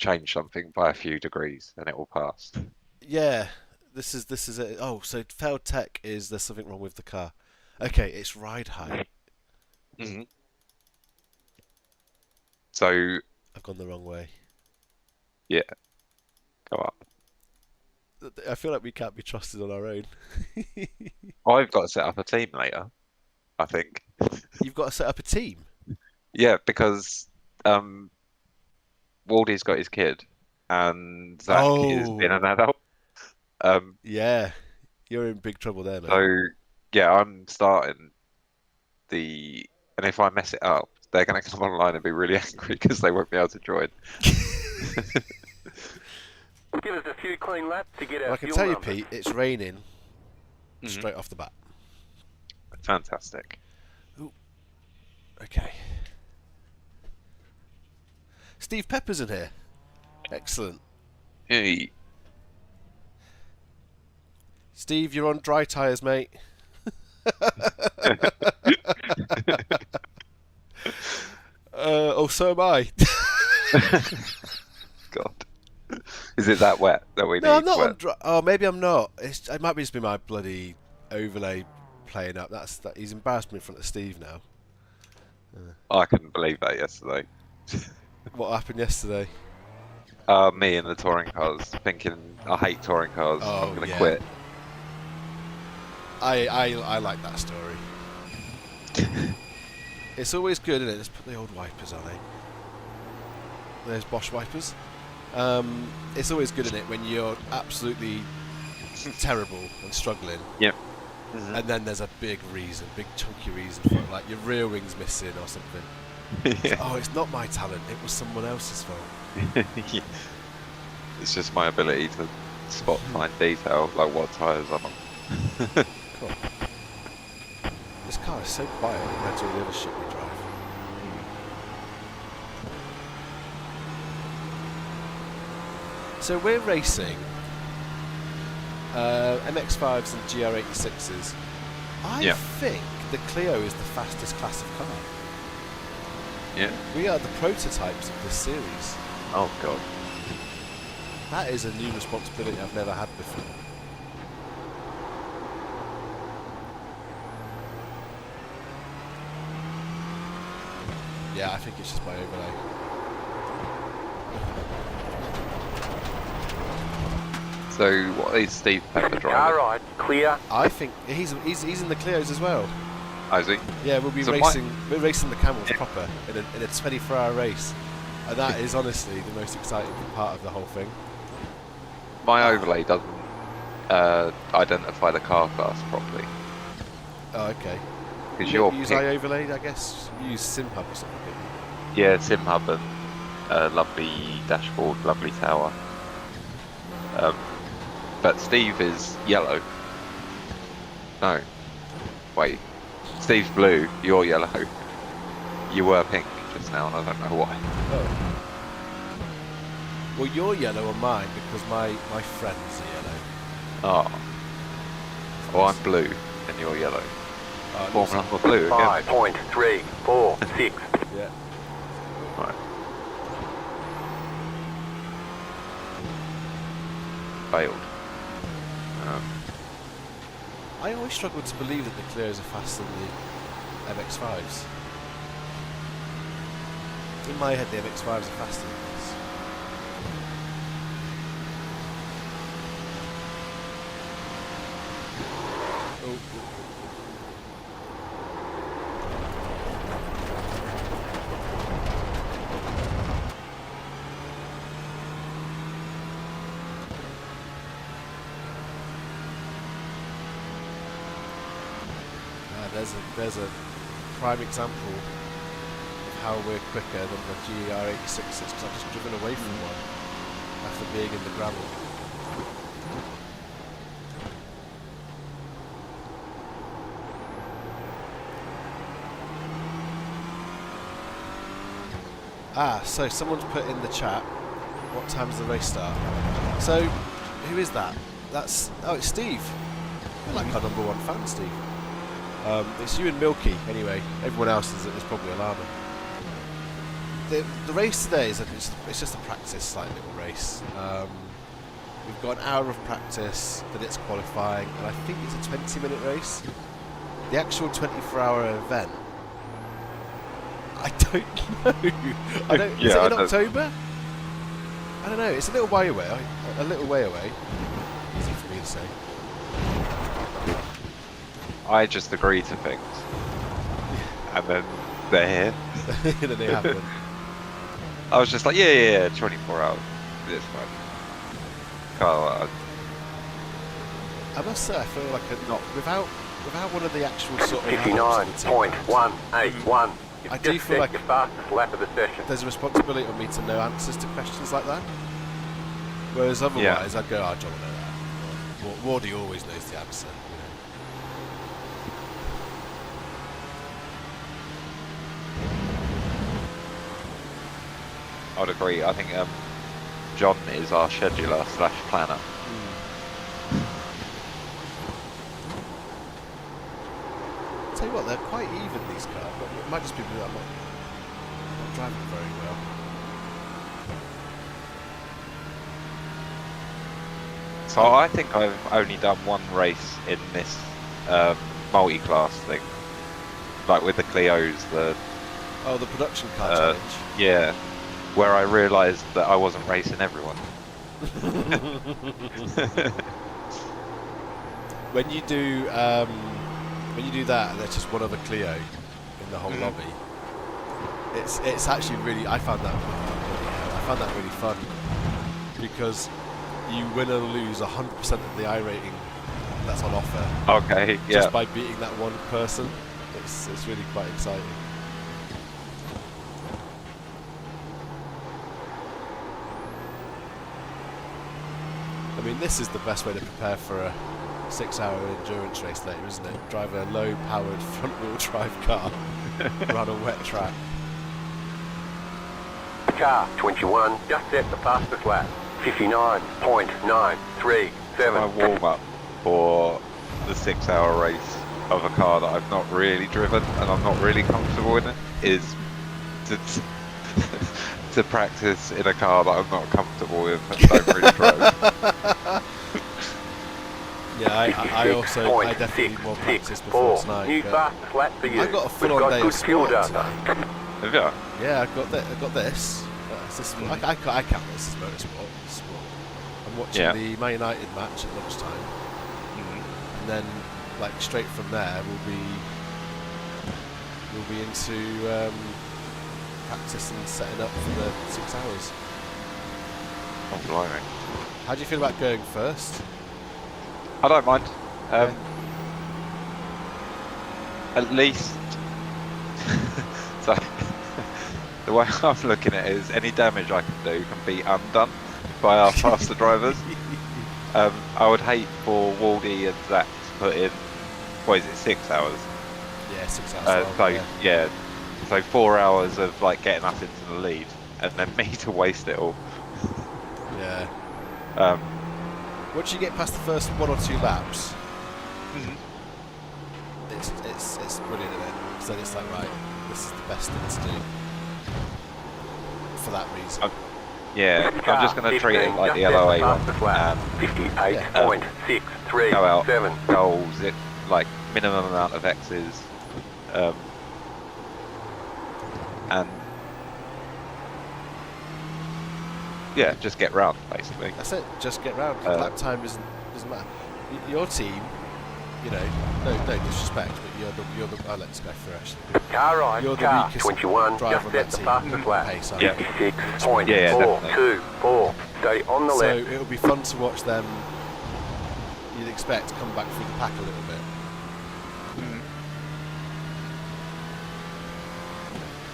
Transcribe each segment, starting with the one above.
change something by a few degrees and it will pass. Yeah, this is it. Oh, so failed tech is there's something wrong with the car. Okay, it's ride height. Hmm. So I've gone the wrong way. yeah, go up. I feel like we can't be trusted on our own. I've got to set up a team later, I think. You've got to set up a team. Yeah, because um, Waldy's got his kid, and Zach is being Oh, an adult. Um, yeah. You're in big trouble there, mate. so yeah, I'm starting the, and if I mess it up, they're going to come online and be really angry because they won't be able to join. Give us a few clean laps to get Well, our I can fuel tell you, numbers. Pete, it's raining Hmm. straight off the bat. Fantastic. Ooh, okay. Steve Pepper's in here. Excellent. Hey. Steve, you're on dry tyres, mate. Oh, so am I. God, is it that wet that we No, I'm need not on wet? dry. Oh, maybe I'm not. It might be just be my bloody overlay playing up. He's embarrassed me in front of Steve now. I couldn't believe that yesterday. What happened yesterday? Me in the touring cars, thinking I hate touring cars. I'm Oh gonna yeah, quit. I like that story. It's always good, isn't it? Let's put the old wipers on, eh? There's Bosch wipers. It's always good, isn't it, when you're absolutely terrible and struggling, Yep. Hmm. and then there's a big reason, big chunky reason for it, like your rear wing's missing or something. Yeah. Oh, it's not my talent; it was someone else's fault. Yeah. It's just my ability to spot fine detail, like what tyres I'm on. Cool. This car is so quiet compared to all the other shit we drive. So we're racing MX-5s and GR86s. I Yeah. think the Clio is the fastest class of car. Yeah. We are the prototypes of this series. Oh God. That is a new responsibility I've never had before. Yeah, I think it's just my overlay. So what is Steve Pepper All driving? right, clear. I think he's in the Clios as well. Oh, is he? Yeah, we'll be So racing. We're racing the camels proper in a 24-hour race, and that is honestly the most exciting part of the whole thing. My overlay doesn't identify the car class properly Oh, okay. because You you're use picked. iOverlay, I guess. You use SimHub or something. don't Yeah, Sim Hub and lovely dashboard, lovely tower. But Steve is yellow. No, wait. Steve's blue. You're yellow. You were pink just now, and I don't know why. you? Oh. Well, you're yellow on mine because my friends are yellow. Oh, well, I'm blue and you're yellow. Oh, it looks Formula blue again. 5.346. yeah. Right. Failed. I always struggle to believe that the Clios are faster than the MX-5s. In my head, the MX-5s are faster than this. Oh. There's a prime example of how we're quicker than the GR86s because I've just driven away from one after being in the gravel. So someone's put in the chat, what time does the race start? So, who is that? It's Steve. You're like our number one fan, Steve. It's you and Milky, anyway. Everyone else is probably Llama. the race today is it's just a practice, like little race. We've got an hour of practice, then it's qualifying, and I think it's a 20-minute race. The actual 24-hour event, I don't know. Is it in October? I don't know. It's a little way away. A little way away. Easy for me to say. I just agree to things, and then they're here. And then they happen. I was just like, yeah, 24 hours. It's fine. I must say, I feel like without one of the actual sort of 59.181. I do feel like your fastest lap of the session. there's a responsibility on me to know answers to questions like that. Whereas otherwise, I'd go, oh, John will know that. Wardy always knows the answer. I'd agree. I think John is our scheduler / planner. Tell you what, they're quite even, these cars, but it might just be that I'm not driving very well. So I think I've only done one race in this multi-class thing, like with the Clios, the production car challenge. Yeah, where I realised that I wasn't racing everyone. When you do that, and there's just one other Clio in the whole lobby. It's actually really. I found that really fun because you win or lose 100% of the I rating that's on offer. Okay, yeah. Just by beating that one person, it's really quite exciting. I mean, this is the best way to prepare for a 6-hour endurance race later, isn't it? Drive a low-powered front-wheel drive car around a wet track. Car 21 just set the fastest lap. 59.937. My warm-up for the 6-hour race of a car that I've not really driven and I'm not really comfortable in it is to practice in a car that I'm not comfortable with and don't really drive. Yeah, I definitely need more practice before tonight. New fastest lap for you. I got a full-on day of sport tonight. Have you? Yeah, I got this. I count this as motorsport. Sport. I'm watching the Man United match at lunchtime, and then like straight from there we'll be into practice and setting up for the 6 hours. Oh, blimey. How do you feel about going first? I don't mind. At least, so the way I'm looking at it is any damage I can do can be undone by our faster drivers. I would hate for Waldy and Zach to put in, what is it, 6 hours? Yeah, 6 hours. So 4 hours of like getting us into the lead, and then me to waste it all. Yeah. Once you get past the first 1 or 2 laps, it's brilliant, isn't it? Because then it's like, right, this is the best thing to do for that reason. I'm just going to treat it like the LOA one. 58.637. Go out, goals, like minimum amount of X's, and just get round basically. That's it. Just get round. Lap time doesn't matter. Your team, no disrespect, but you're the. Oh, let's go through actually. Car ride. You're the car weakest 21 driver just on set that the team. fastest lap. Pace, 56.424. Stay on the so left. it'll be fun to watch them. You'd expect to come back through the pack a little bit.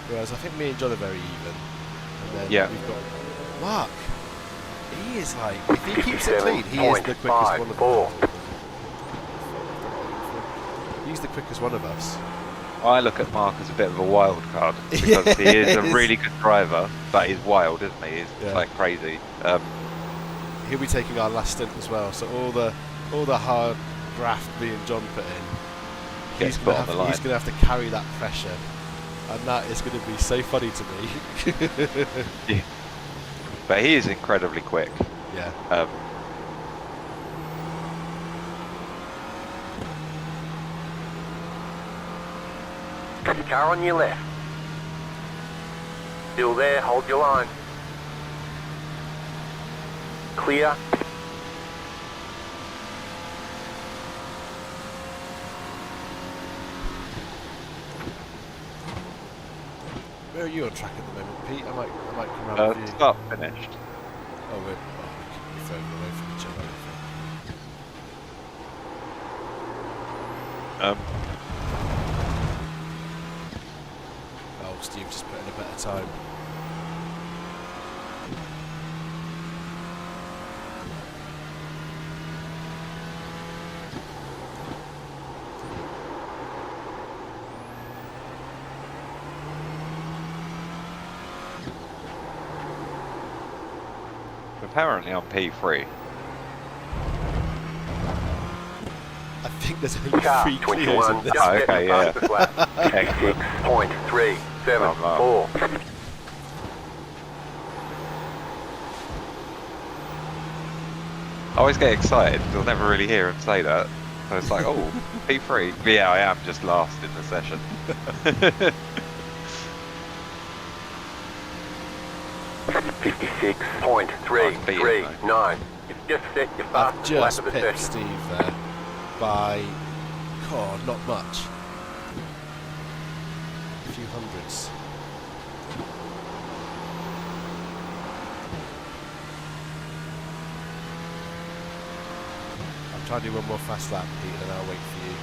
Whereas I think me and John are very even. And then we've got Mark. He is like, if he keeps it clean, he is the quickest one of us. He's the quickest one of us. I look at Mark as a bit of a wild card because he is a really good driver, but he's wild, isn't he? He's like crazy. He'll be taking our last stint as well, so all the hard graft me and John put in, he's going to have to carry that pressure And that is going to be so funny to me. Yeah. But he is incredibly quick. Yeah. Car on your left. Still there, hold your line. Clear. Where are you on track at the moment, Pete? I might come around with you. Start finished. Oh, we could be further away from each other. Oh, Steve just put in a better time. Apparently on P3. I think there's only Car 3 Clios 21. in this. Just Okay, getting yeah. past the flat. 56.374. I always get excited because I never really hear him say that. So it's like, oh, P3. But yeah, I am just last in the session. 56.339. You've just set your I've fastest lap just of the picked session. Steve there by, God, not much. A few hundreds. I'm trying to do one more fast lap, Pete, and I'll wait for you.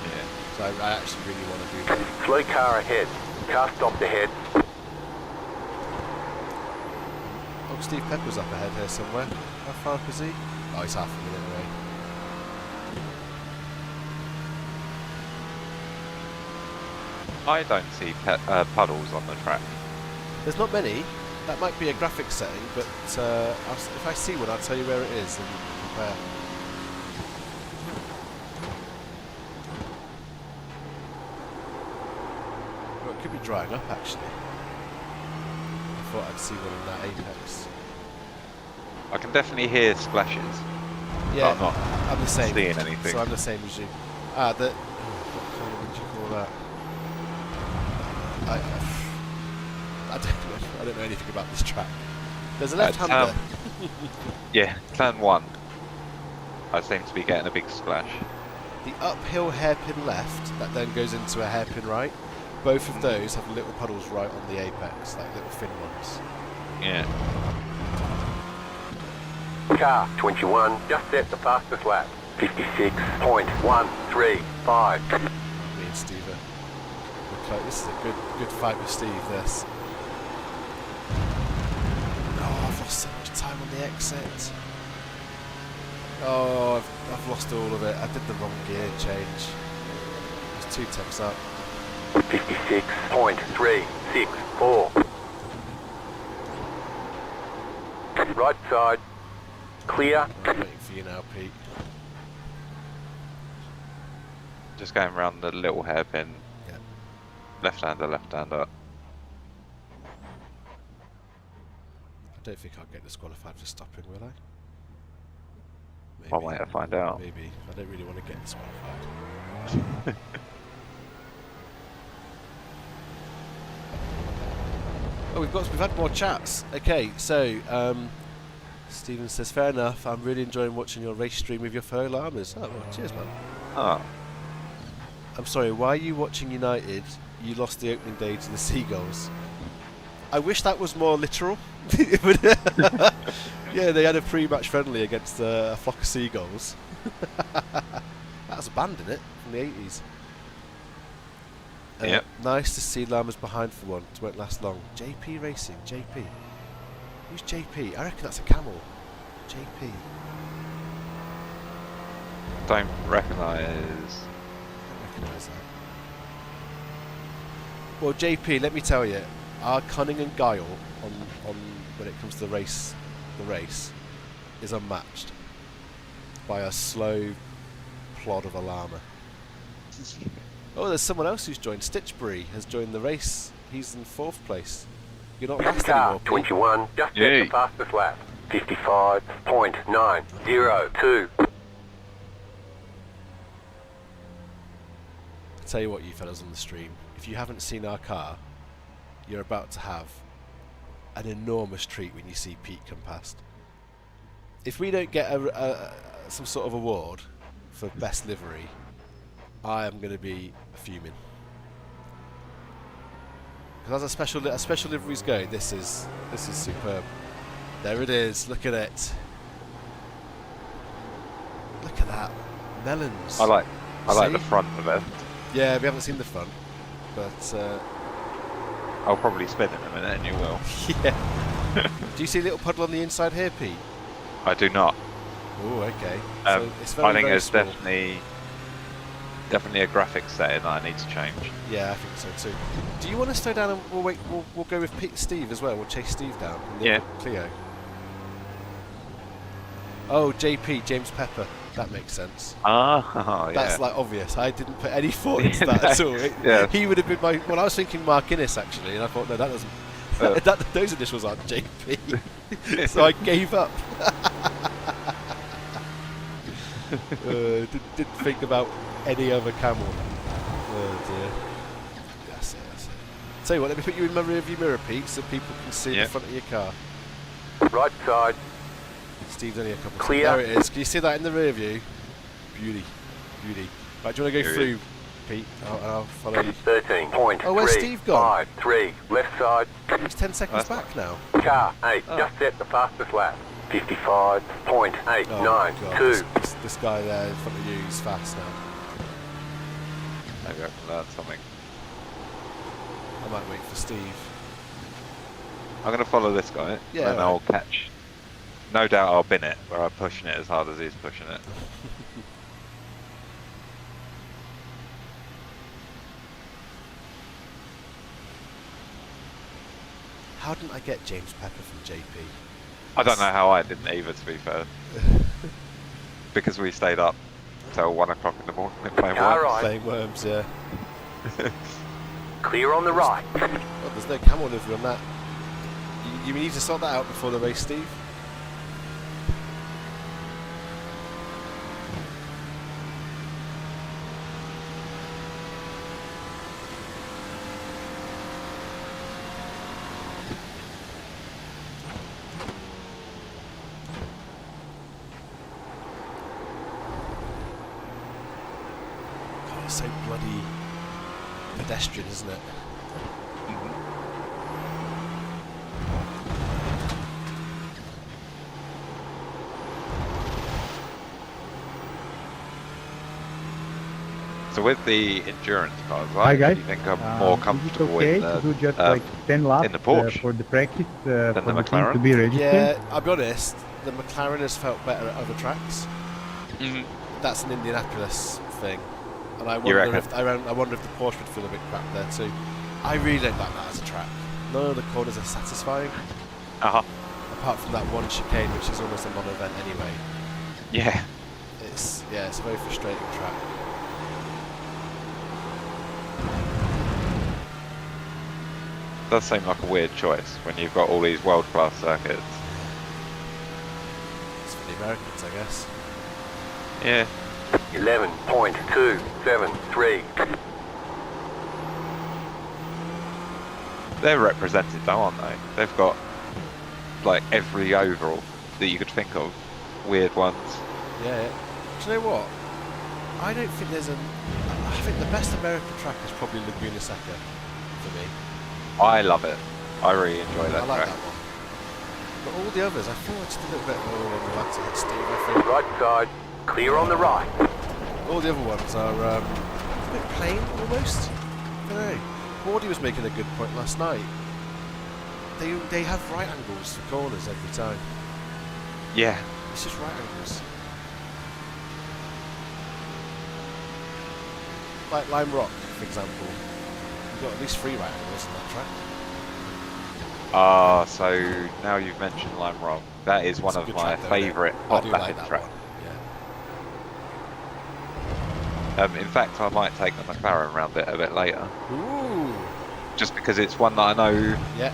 Yeah. So I actually really want to do that. Slow car ahead. Car stopped ahead. Oh, Steve Pepper's up ahead here somewhere. How far up is he? Oh, he's half a minute away. I don't see puddles on the track. There's not many. That might be a graphics setting, but if I see one, I'll tell you where it is and we can compare. Well, it could be drying up actually. I thought I'd see one in that apex. I can definitely hear splashes. Yeah, I'm not I'm the same. seeing anything. So I'm the same as you. What colour would you call that? I don't know anything about this track. There's a left-hander. Yeah, turn 1. I seem to be getting a big splash. The uphill hairpin left that then goes into a hairpin right. Both of those have little puddles right on the apex, like little thin ones. Yeah. Car 21. Just set the fastest lap. 56.135. Me and Steve are close. This is a good fight with Steve, this. Oh, I've lost so much time on the exit. Oh, I've lost all of it. I did the wrong gear change. It's 2 temps up. 56.364. Right side. Clear. I'm waiting for you now, Pete. Just going around the little hairpin. Yeah. Left-hander, left-hander. I don't think I'll get disqualified for stopping, will I? Maybe. One way to find out. Maybe. I don't really want to get disqualified. Oh, we've had more chats. Okay, so Stephen says, fair enough. I'm really enjoying watching your race stream with your Formullamas. Oh, well, cheers, man. Oh, I'm sorry. Why are you watching United? You lost the opening day to the Seagulls. I wish that was more literal. Yeah, they had a pre-match friendly against a flock of seagulls. That was a band, in it, from the 80s. Yep. Nice to see Llamas behind for one. It won't last long. JP Racing. JP. Who's JP? I reckon that's a camel. JP. don't recognise. I don't recognise that. Well, JP, let me tell you, our cunning and guile on when it comes to the race is unmatched by a slow plod of a llama. Oh, there's someone else who's joined. Stitchbury has joined the race. He's in 4th place. You're not last Car anymore, Pete. 21, just set Yay. the fastest lap. 55.902. I'll tell you what, you fellas on the stream, if you haven't seen our car, you're about to have an enormous treat when you see Pete come past. If we don't get some sort of award for best livery, I am going to be fuming. Because as a special liveries go, this is superb. There it is. Look at it. Look at that. Melons. I like See? the front of it. Yeah, we haven't seen the front, but I'll probably spin in a minute, and you will. yeah. Do you see a little puddle on the inside here, Pete? I do not. Oh, okay. So it's very, I think very there's small. definitely a graphics setting that I need to change. Yeah, I think so too. Do you want to slow down and we'll wait? We'll go with Steve as well. We'll chase Steve down. And then Yeah. Cleo. Oh, JP, James Pepper. That makes sense. Ah, yeah. That's like obvious. I didn't put any thought into that at all. Yeah. He would have been my. Well, I was thinking Mark Innes actually, and I thought no, that doesn't. Those initials aren't JP. So I gave up. Didn't think about any other camel. Oh dear. That's it. Tell you what, let me put you in my rearview mirror, Pete, so people can see the front of your car. Right side. Steve's only a couple. Clear. There it is. Can you see that in the rear view? Beauty. Right, do you want to go through, Pete? I'll follow you. 13.3. Oh, where's Steve gone? 5-3. Left side. He's 10 seconds back now. Car 8, Oh. just set the fastest lap. 55.892. Oh, God. This guy there in front of you is fast now. Maybe I can learn something. I might wait for Steve. I'm going to follow this guy, Yeah, and right. I'll catch. No doubt I'll bin it, where I'm pushing it as hard as he's pushing it. How didn't I get James Pepper from JP? I don't know how I didn't either, to be fair. Because we stayed up till 1 o'clock in the morning and playing Car worms. right. Playing worms, yeah. Clear on the right. Oh, there's no camel livery on that. You need to sort that out before the race, Steve. God, it's so bloody pedestrian, isn't it? So with the endurance cars, Hi guys. do you think I'm more comfortable is it okay with to do just the, like 10 laps in the Porsche for the practice for the the team McLaren? to be registered? Yeah, I'll be honest, the McLaren has felt better at other tracks. Mhm. That's an Indianapolis thing. And I You wonder reckon? if I wonder if the Porsche would feel a bit crap there too. I really don't like that as a track. None of the corners are satisfying, Uh-huh. apart from that one chicane which is almost a non-event anyway. Yeah. It's a very frustrating track. Does seem like a weird choice when you've got all these world-class circuits. It's for the Americans, I guess. Yeah. 11.273. They're represented though, aren't they? They've got like every oval that you could think of. Weird ones. Yeah. Do you know what? I don't think there's a. I think the best American track is probably Laguna Seca for me. I love it. I really enjoy that I like track. that one. But all the others, I feel just a little bit more relaxed at Steve, I think. Right side. Clear on the right. All the other ones are a bit plain, almost. I don't know. Wardy was making a good point last night. They have right angles for corners every time. Yeah. It's just right angles. Like Lime Rock, for example. You've got at least 3 right angles in that track. Ah, so now you've mentioned Lime Rock. That is one It's a of good my track, though, isn't it? favourite I hot do back like that tracks. one. Yeah. In fact, I might take the McLaren round it a bit later, Ooh. just because it's one that I know Yeah.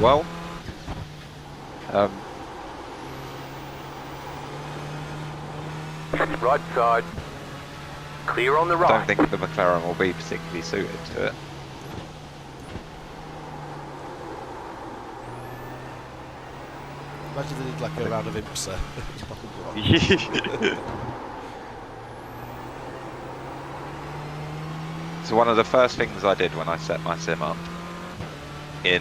well. Right side. Clear on the I right. don't think the McLaren will be particularly suited to it. Imagine they did like a round of IMSA. So one of the first things I did when I set my sim up in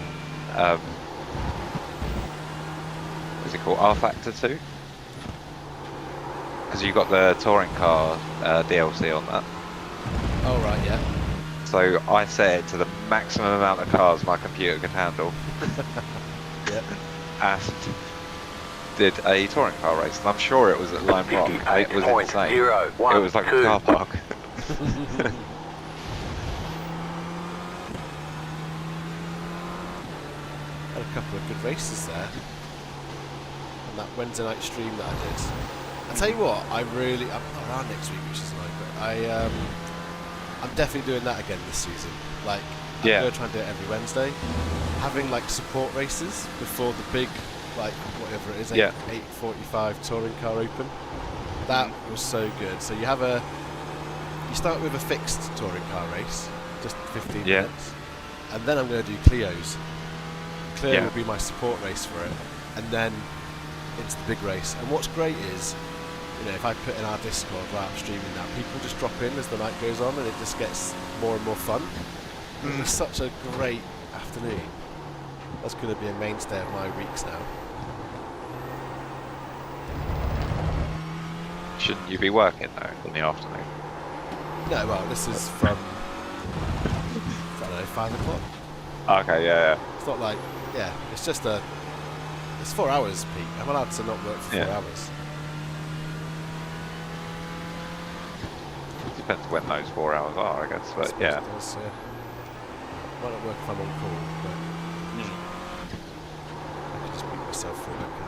what's it called, R Factor 2, because you got the touring car DLC on that. Oh right, yeah. So I set it to the maximum amount of cars my computer could handle, Yeah. and did a touring car race. And I'm sure it was at Lime Rock. And it was insane. 58.012. It was like a car park. Had a couple of good races there. And that Wednesday night stream that I did. I tell you what, I'm not around next week, which is annoying, but I'm definitely doing that again this season. Like, I'm gonna try and do it every Wednesday. Having like support races before the big, like whatever it is, 8:45 touring car open. That was so good. So you start with a fixed touring car race, just 15 minutes, and then I'm going to do Clio's. Clio will be my support race for it, and then into the big race. And what's great is, if I put in our Discord while I'm streaming that, people just drop in as the night goes on, and it just gets more and more fun. It's such a great afternoon. That's going to be a mainstay of my weeks now. Shouldn't you be working though in the afternoon? No, well, this is from, I don't know, 5 o'clock. Okay, yeah. It's not like, it's just it's 4 hours, Pete. I'm allowed to not work for 4 hours. Depends when those 4 hours are, I guess. But yeah. It does, might not work if I'm on call, but I can just beat myself for it, can't I?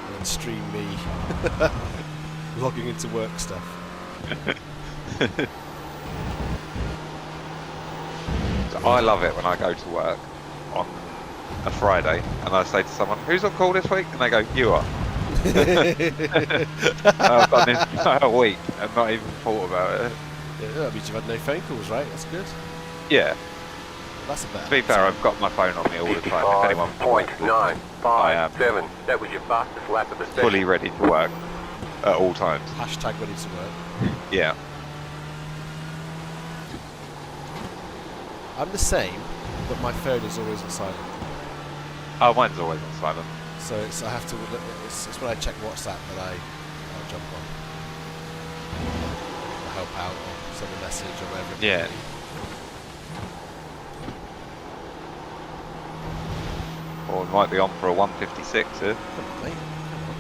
And then stream me logging into work stuff. So I love it when I go to work on a Friday and I say to someone, "Who's on call this week?" and they go, "You are." I've done this entire week and not even thought about it. Yeah, that means you've had no phone calls, right? That's good. Yeah. Well, that's a better. To be fair, I've got my phone on me all the time. If anyone I am 55.957. That was your fastest lap of the session. fully ready to work at all times. Hashtag ready to work. Yeah. I'm the same, but my phone is always on silent. Oh, mine's always on silent. So it's when I check WhatsApp that I'll jump on. Or help out or send a message or whatever. Yeah. Or it might be on for a 156 here. Come on, mate. Come on.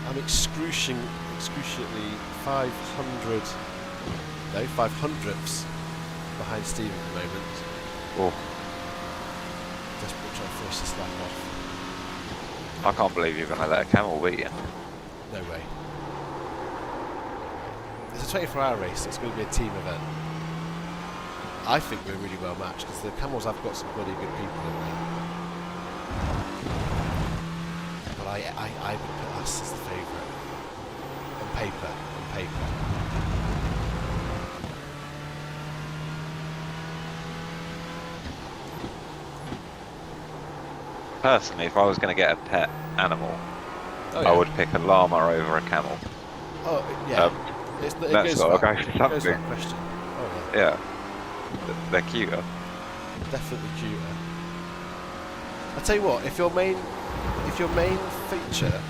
I'm excruciatingly 500ths behind Steve at the moment. Oh, Desperate trying to finish this lap off. I can't believe you're going to let a camel beat you. No way. It's a 24-hour race, so it's going to be a team event. I think we're really well matched because the camels have got some bloody good people in there. But I would put us as the favourite. On paper. Personally, if I was going to get a pet animal, I would pick a llama over a camel. Oh, yeah. It that's goes got to without- go for it goes something. without question. Oh, yeah. Yeah. They're cuter. Definitely cuter. I tell you what, if your main feature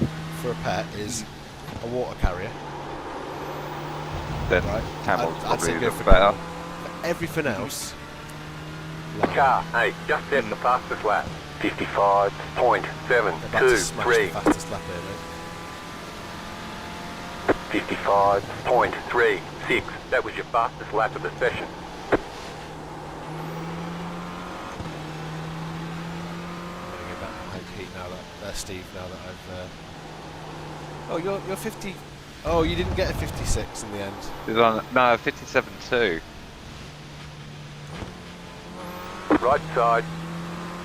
for a pet is a water carrier, Then right? camels I'd say probably go look for better. camel. For everything else, Car 8, just set the fastest lap. they're about to smash the 55.723. fastest lap here, mate. 55.36. That was your fastest lap of the session. I'm going to go back behind Pete. now that Steve. Now that I've. Oh, you're 50. Oh, you didn't get a 56 in the end. It's on, no, 57 too. Right side.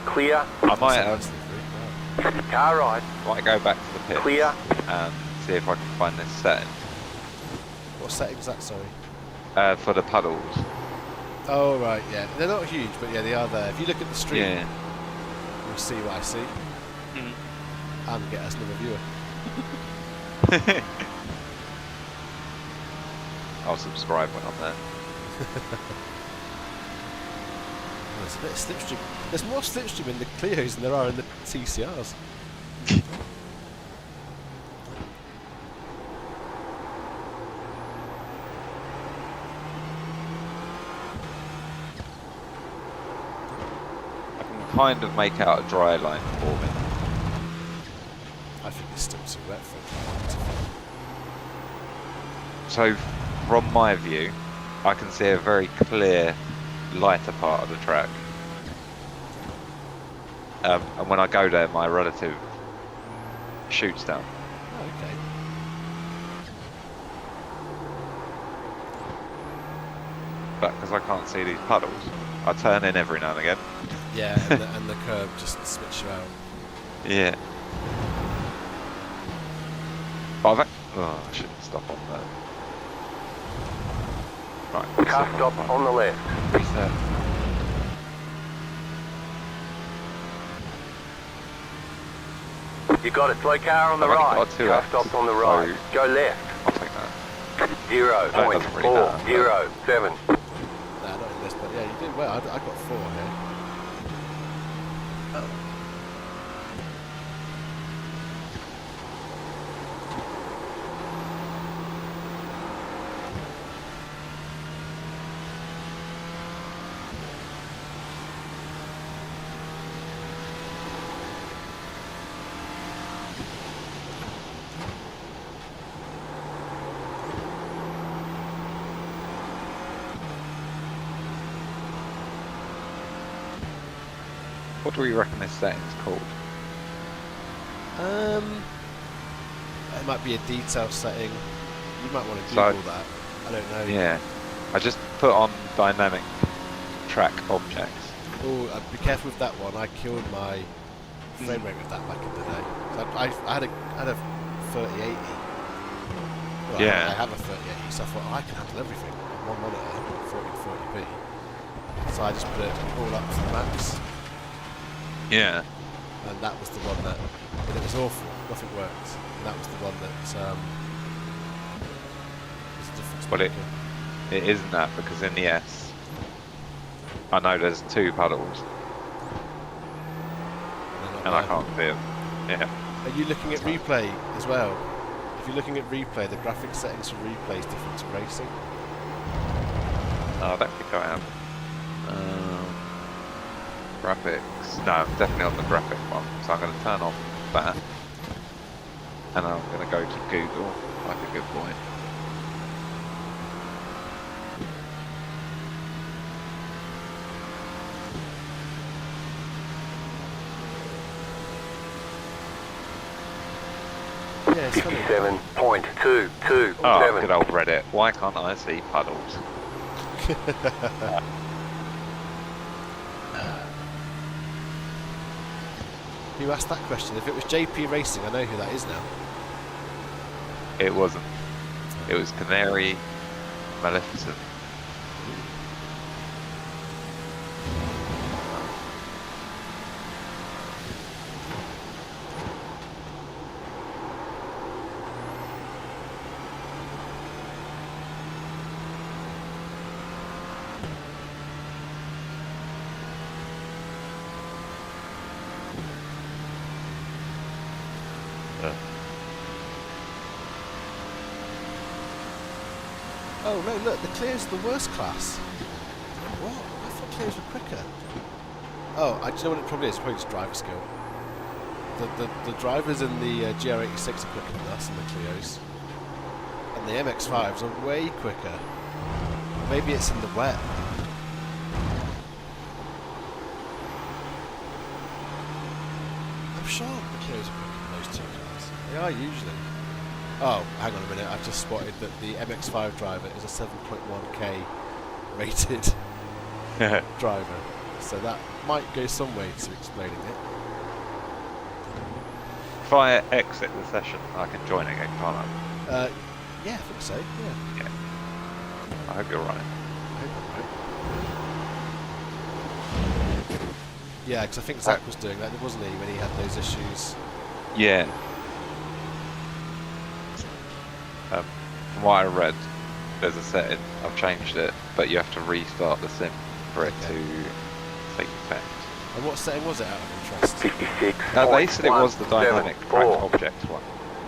Clear. I might Car right. might go back to the pit Clear. and see if I can find this setting What setting's that? Sorry. for the puddles. Oh right, yeah. They're not huge, but yeah, they are there. If you look at the stream, Yeah. you'll see what I see, and get us another viewer. I'll subscribe when I'm there. Oh, there's a bit of slipstream. There's more slipstream in the Clios than there are in the TCRs. I can kind of make out a dry line forming. I think it's still too wet for it. So, from my view, I can see a very clear, lighter part of the track. And when I go there, my relative shoots down. Oh, okay. But because I can't see these puddles, I turn in every now and again. Yeah, and the curb just spits you out. Yeah. But oh, I shouldn't stop on there. Right. Car stop on the left. Reset. You got it. Slow car on the I've only right. got two Car X's, stop on the right. so- Go left. I'll take that. 0.407. Nah, not in this, but yeah, you did well. I got 4 here. What do we reckon this setting's called? It might be a detail setting. You might want to So- Google that. I don't know. Yeah. I just put on dynamic track objects. Oh, be careful with that one. I killed my frame rate with that back in the day. So I had a 3080. Well, Yeah. I have a 3080, so I thought I can handle everything on one monitor, 40p. So I just put it all up to the max, Yeah. and that was the one that. But it was awful. Nothing worked. And that was the one that was a difference Well, maker. it isn't that because in the S, I know there's 2 puddles They're not and I there. can't see them. Yeah. Are you looking at replay as well? If you're looking at replay, the graphic settings for replay is different to racing. No, I don't think I am. Graphics. No, I'm definitely on the graphic one. So I'm going to turn off that. And I'm going to go to Google like a good boy. Yeah, it's funny. 57.227. Oh, good old Reddit. Why can't I see puddles? You asked that question. If it was JP Racing, I know who that is now. It wasn't. It was Canary Maleficent. Oh no, look, the Clio's the worst class. What? I thought Clio's were quicker. Oh, do you know what it probably is? It's probably just driver skill. The drivers in the GR86 are quicker than us in the Clios. And the MX-5s are way quicker. Maybe it's in the wet. I'm sure Mercedes are quicker than those two cars. They are usually. Oh, hang on a minute. I've just spotted that the MX-5 driver is a 7.1k rated driver. So that might go some way to explaining it. If I exit the session, I can join again, can't I? Yeah, I think so. Yeah. Yeah. I hope you're right. I hope I'm right. Yeah, because I think Zach was doing that, wasn't he, when he had those issues? Yeah. From what I read, there's a setting. I've changed it, but you have to restart the sim for it to take effect. And what setting was it out of interest? 56. They said it was the dynamic track object one.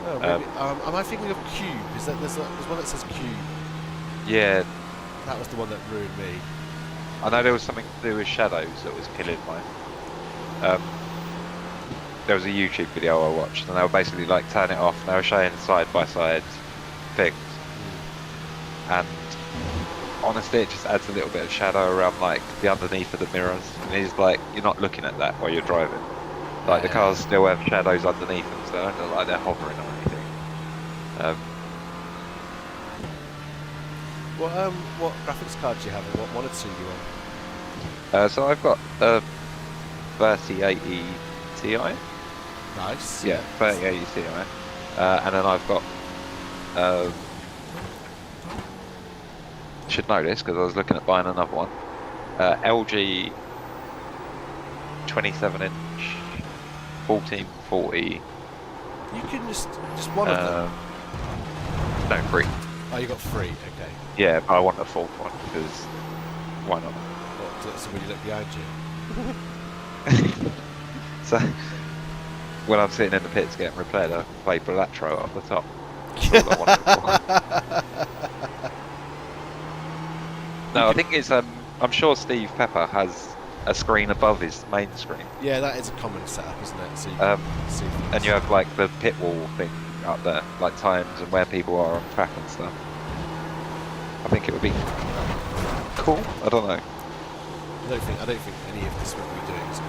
Oh, maybe, am I thinking of Cube? Is that there's one that says Cube? Yeah, That was the one that ruined me. I know there was something to do with shadows that was killing mine. There was a YouTube video I watched, and they were basically like turn it off. And they were showing side by side things, and honestly, it just adds a little bit of shadow around like the underneath of the mirrors. And it's like you're not looking at that while you're driving. Like the cars still have shadows underneath them, so they don't look like they're hovering or anything. What graphics card do you have? And what monitor are you on? So I've got a 3080 Ti. Nice. Yeah, 3080 Ti. And then I've got. Should know this because I was looking at buying another one. LG 27-inch 1440. You can just one of them. No, 3. Oh, you got 3. Okay. Yeah, but I want a 4th one because why not? What, so when you look behind you. So when I'm sitting in the pits getting repaired, I can play Blatro off the top. That's all I want it for. No, I think it's. I'm sure Steve Pepper has a screen above his main screen. Yeah, that is a common setup, isn't it? So you can see things. And you have like the pit wall thing up there, like times and where people are on track and stuff. I think it would be cool. I don't know. I don't think any of this what we're doing is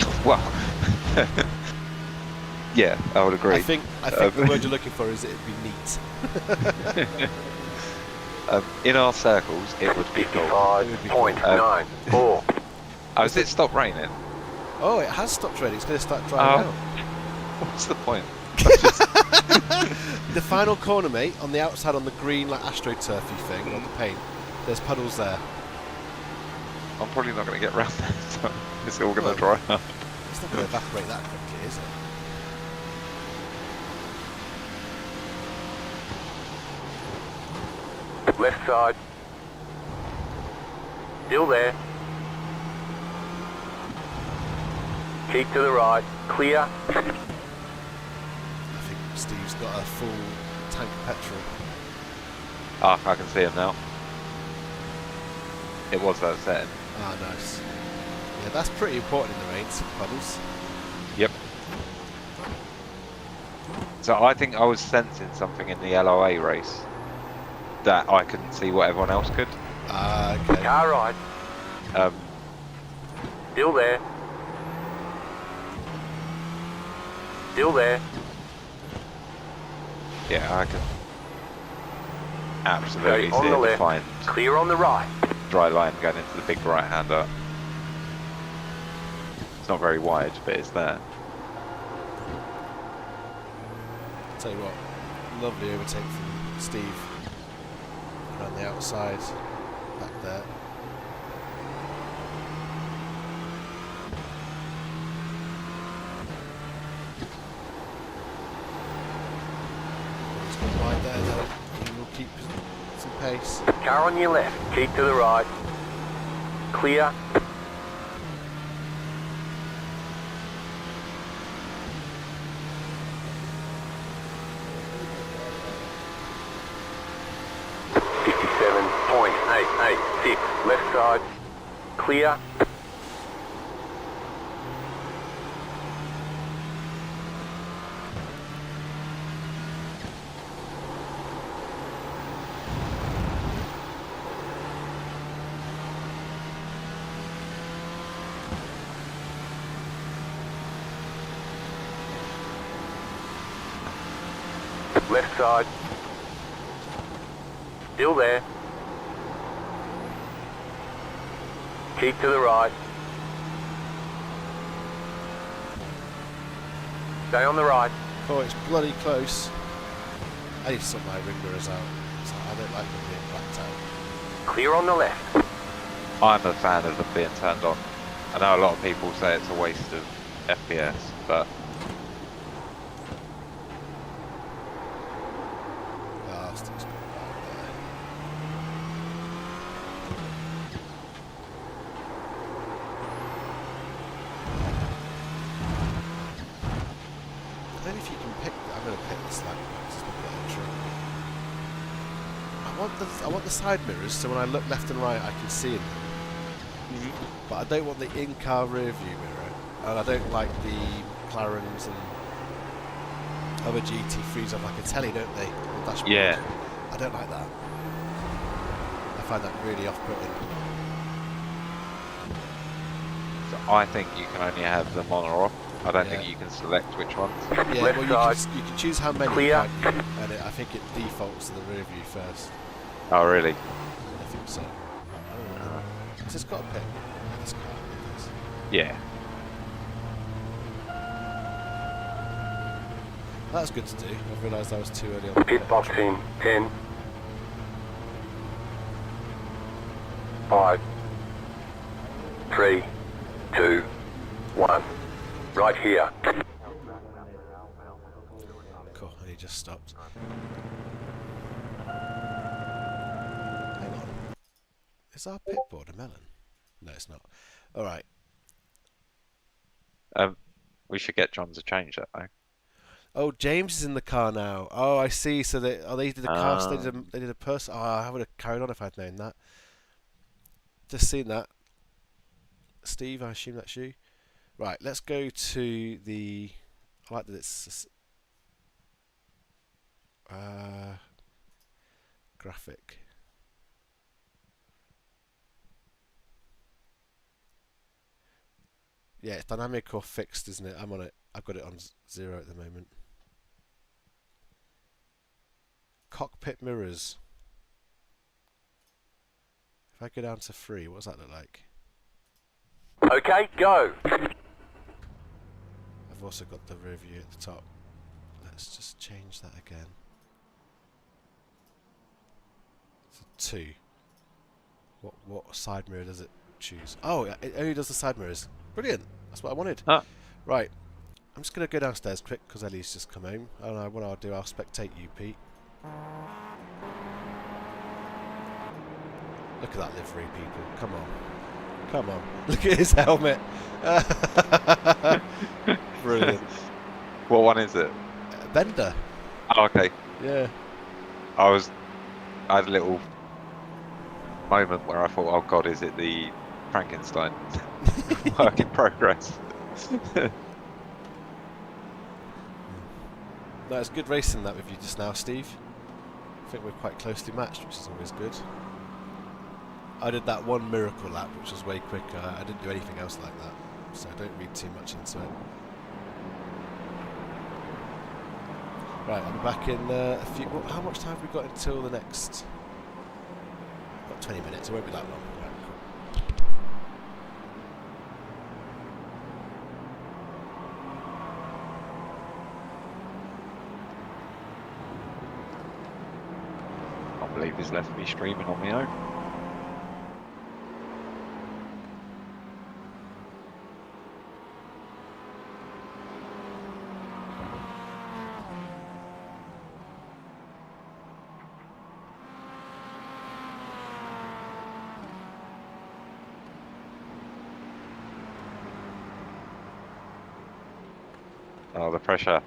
cool. Well, yeah, I would agree. I think the word you're looking for is it'd be neat. In our circles, it would be cool. 55.94. Oh, has it stopped raining? Oh, it has stopped raining. It's going to start drying out. What's the point? The final corner, mate, on the outside on the green, like astroturfy thing on the paint. There's puddles there. I'm probably not going to get round that, so it's all going to dry up. It's not going to evaporate that quickly, is it? Left side. Still there. Keep to the right. Clear. I think Steve's got a full tank of petrol. Ah, I can see him now. It was that setting. Ah, nice. Yeah, that's pretty important in the rain, some puddles. Yep. So I think I was sensing something in the LOA race that I couldn't see what everyone else could. Ah, okay. Car right. Still there. Still there. Yeah, I could absolutely Okay, on see the a left. defined Clear on the right. dry line going into the big right-hander. It's not very wide, but it's there. Tell you what, lovely overtake from Steve. Around the outside, back there. He's got wide there though. He will keep some pace. Car on your left. Keep to the right. Clear. Left side. Clear. Left side. Still there. Keep to the right. Stay on the right. Oh, it's bloody close. I need to sort my ring mirrors out. So I don't like them being blacked out. Clear on the left. I'm a fan of them being turned on. I know a lot of people say it's a waste of FPS, but Ah, Steve's got that there. I don't know if you can pick. I'm going to pick this lamp because it's a bit entry. I want the side mirrors so when I look left and right I can see in them. But I don't want the in-car rear view mirror, and I don't like the McLarens and other GT3s have like a telly, don't they? On the dashboard. yeah. I don't like that. I find that really off-putting. So I think you can only have them on or off. I don't think Yeah. you can select which ones. Yeah, Left well side. you can choose how many, Clear. can't you? And I think it defaults to the rear view first. Oh, really? I think so. Has this got a pit? This car does. Yeah. That's good to do. I've realised I was too early on the Pit box in 10. 5. 3. 2. 1. Right here. Cool, and he just stopped. Hang on. Is our pit board a Melon? No, it's not. Alright. We should get John to change that though. Oh, James is in the car now. Oh, I see. So they did a cast. Ah. They did a person. Oh, I would have carried on if I'd known that. Just seen that. Steve, I assume that's you. Right, let's go to the. I like that it's graphic. Yeah, it's dynamic or fixed, isn't it? I'm on it. I've got it on 0 at the moment. Cockpit mirrors. If I go down to 3, what does that look like? Okay, go. I've also got the rear view at the top. Let's just change that again. So 2. What side mirror does it choose? Oh, it only does the side mirrors. Brilliant. That's what I wanted. Ah. Right. I'm just going to go downstairs quick because Ellie's just come home. I don't know what I'll do. I'll spectate you, Pete. Look at that livery, people. Come on. Come on. Look at his helmet. Brilliant. What one is it? Bender. Oh, okay. Yeah. I had a little moment where I thought, oh god, is it the Frankenstein work in progress? No, it's good racing that with you just now, Steve. I think we're quite closely matched, which is always good. I did that one miracle lap, which was way quicker. I didn't do anything else like that, so don't read too much into it. Right, I'll be back in a few. Well, how much time have we got until the next? Got 20 minutes. It won't be that long. Right, cool. I can't believe he's left me streaming on my own. Oh, the pressure.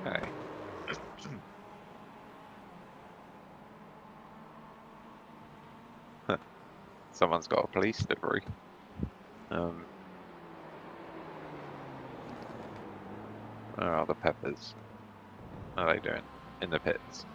Okay. Someone's got a police livery. Where are the peppers? What are they doing? In the pits.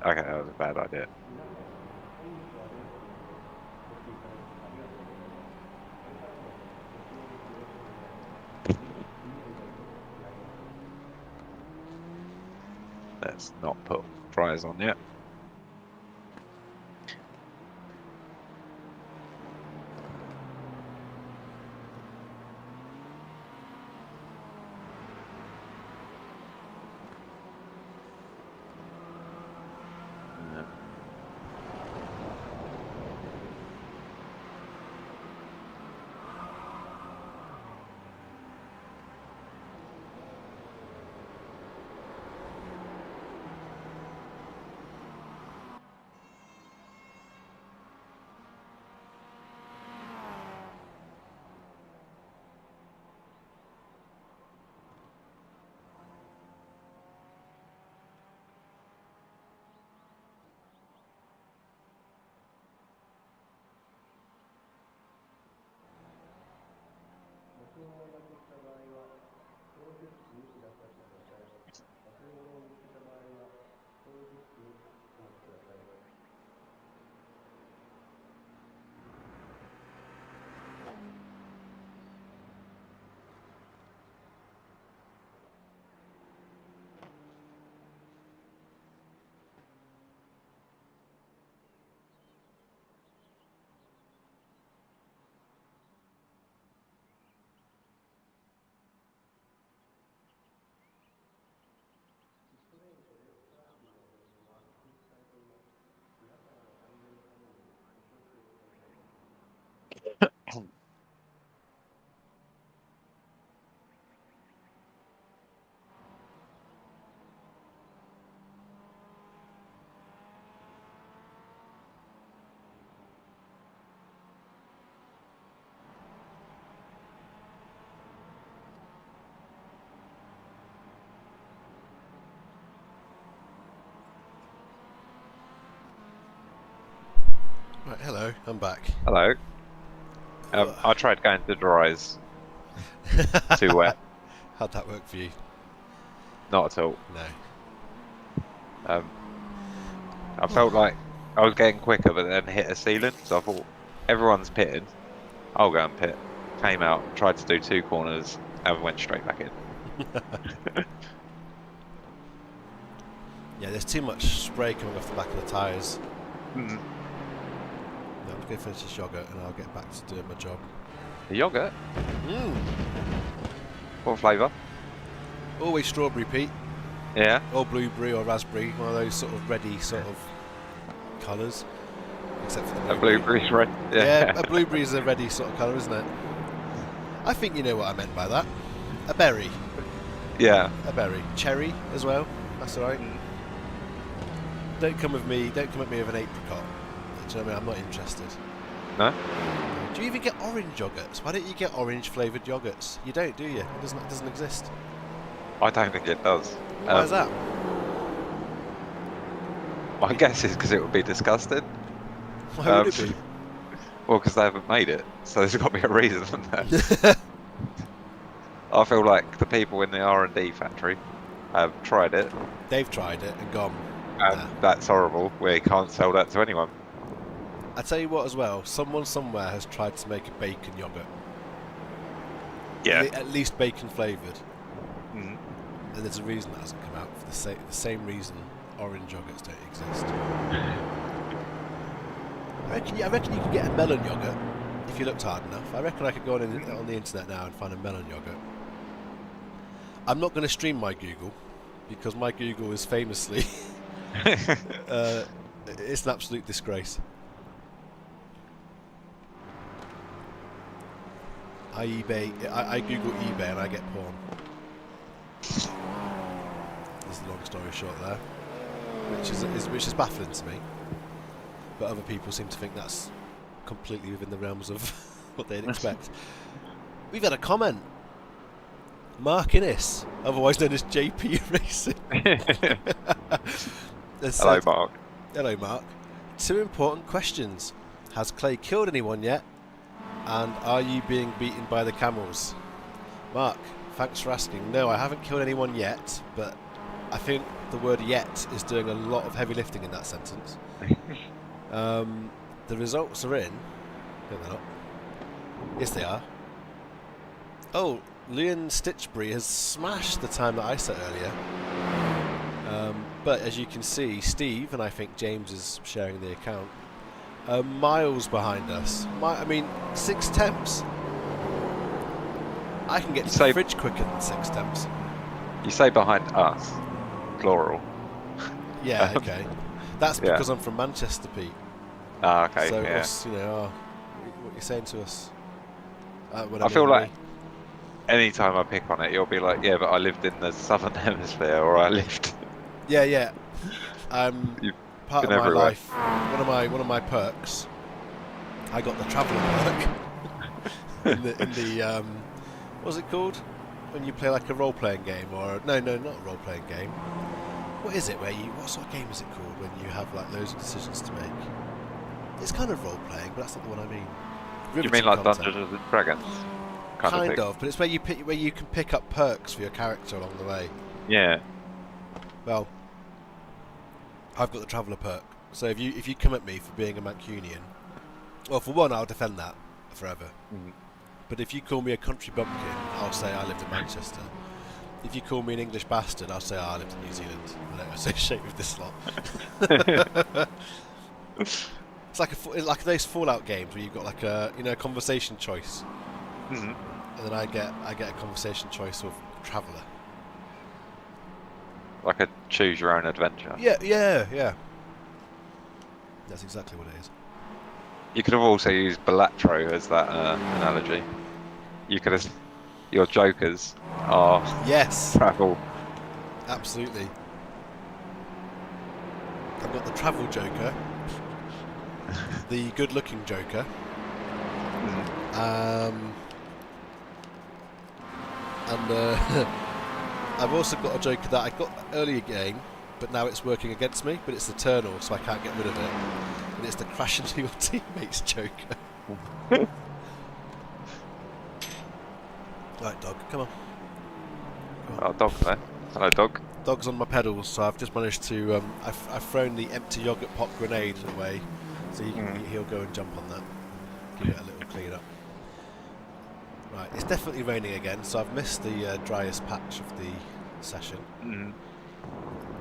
Okay, that was a bad idea. Let's not put fryers on yet. Right, hello, I'm back. Hello. I tried going to dries. Too wet. How'd that work for you? Not at all. No. I felt like I was getting quicker, but then hit a ceiling. So I thought, everyone's pitting. I'll go and pit. Came out, tried to do 2 corners, and went straight back in. Yeah, there's too much spray coming off the back of the tyres. Mm. No, I'm going to finish this yogurt and I'll get back to doing my job. The yogurt? Mm. What flavour? Always strawberry, Pete. Yeah. Or blueberry or raspberry, one of those sort of ready sort of colours. Except for the A blueberry's red. Yeah, a blueberry is a ready sort of colour, isn't it? I think you know what I meant by that. A berry. Yeah. A berry. Cherry as well. That's alright. Don't come at me with an apricot. Do you know what I mean? I'm not interested. No? Do you even get orange yogurts? Why don't you get orange flavoured yogurts? You don't, do you? It doesn't exist. I don't think it does. Why is that? My guess is because it would be disgusting. Why would it be? Well, because they haven't made it, so there's got to be a reason for that. I feel like the people in the R&D factory have tried it. They've tried it and gone, And nah. that's horrible. We can't sell that to anyone. I tell you what, as well, someone somewhere has tried to make a bacon yogurt. Yeah. At least bacon flavoured. Mm. And there's a reason that hasn't come out. For the same reason orange yogurts don't exist. I reckon you could get a melon yogurt if you looked hard enough. I reckon I could go on the internet now and find a melon yogurt. I'm not going to stream my Google because my Google is famously it's an absolute disgrace. I Google eBay and I get porn. This is the long story short there, which is baffling to me. But other people seem to think that's completely within the realms of what they'd expect. We've had a comment. Mark Innes, otherwise known as JP Racing. Hello, Mark. Hello, Mark. 2 important questions. Has Clay killed anyone yet? And are you being beaten by the camels? Mark, thanks for asking. No, I haven't killed anyone yet, but I think the word yet is doing a lot of heavy lifting in that sentence. The results are in. No, they're not. Yes, they are. Oh, Leon Stitchbury has smashed the time that I set earlier. But as you can see, Steve, and I think James is sharing the account, are miles behind us. I mean, 6 temps. I can get to the fridge quicker than 6 temps. You say behind us, plural. Yeah, okay. That's because I'm from Manchester, Pete. Ah, okay. So, yeah. us, what you're saying to us? I feel like any time I pick on it, you'll be like, yeah, but I lived in the southern hemisphere, or I lived. Yeah. Part of my everywhere. life, one of my perks, I got the traveller perk. in the what's it called? When you play like a role-playing game, or no, not a role-playing game. What is it? What sort of game is it called when you have like loads of decisions to make? It's kind of role-playing, but that's not the one I mean. You mean like content. Dungeons and Dragons? Kind of, but it's where you can pick up perks for your character along the way. Yeah. Well, I've got the traveller perk, so if you come at me for being a Mancunian, well, for one, I'll defend that forever. Mm. But if you call me a country bumpkin, I'll say I lived in Manchester. If you call me an English bastard, I'll say I lived in New Zealand. I don't associate with this lot. It's like those Fallout games where you've got like a conversation choice, Mm-hmm. and then I get a conversation choice of traveller. Like a choose your own adventure. Yeah. That's exactly what it is. You could have also used Balatro as that analogy. You could have. Your jokers are Yes, travel. absolutely. I've got the travel joker, the good-looking joker, and I've also got a joker that I got earlier game, but now it's working against me. But it's eternal, so I can't get rid of it. And it's the crash into your teammates joker. Right, dog, come on. Oh, dog there. Hello, dog. Dog's on my pedals, so I've just managed to. I've thrown the empty yogurt pop grenade away, so he'll go and jump on that. Give it a little clean up. Right, it's definitely raining again, so I've missed the driest patch of the session. Mm.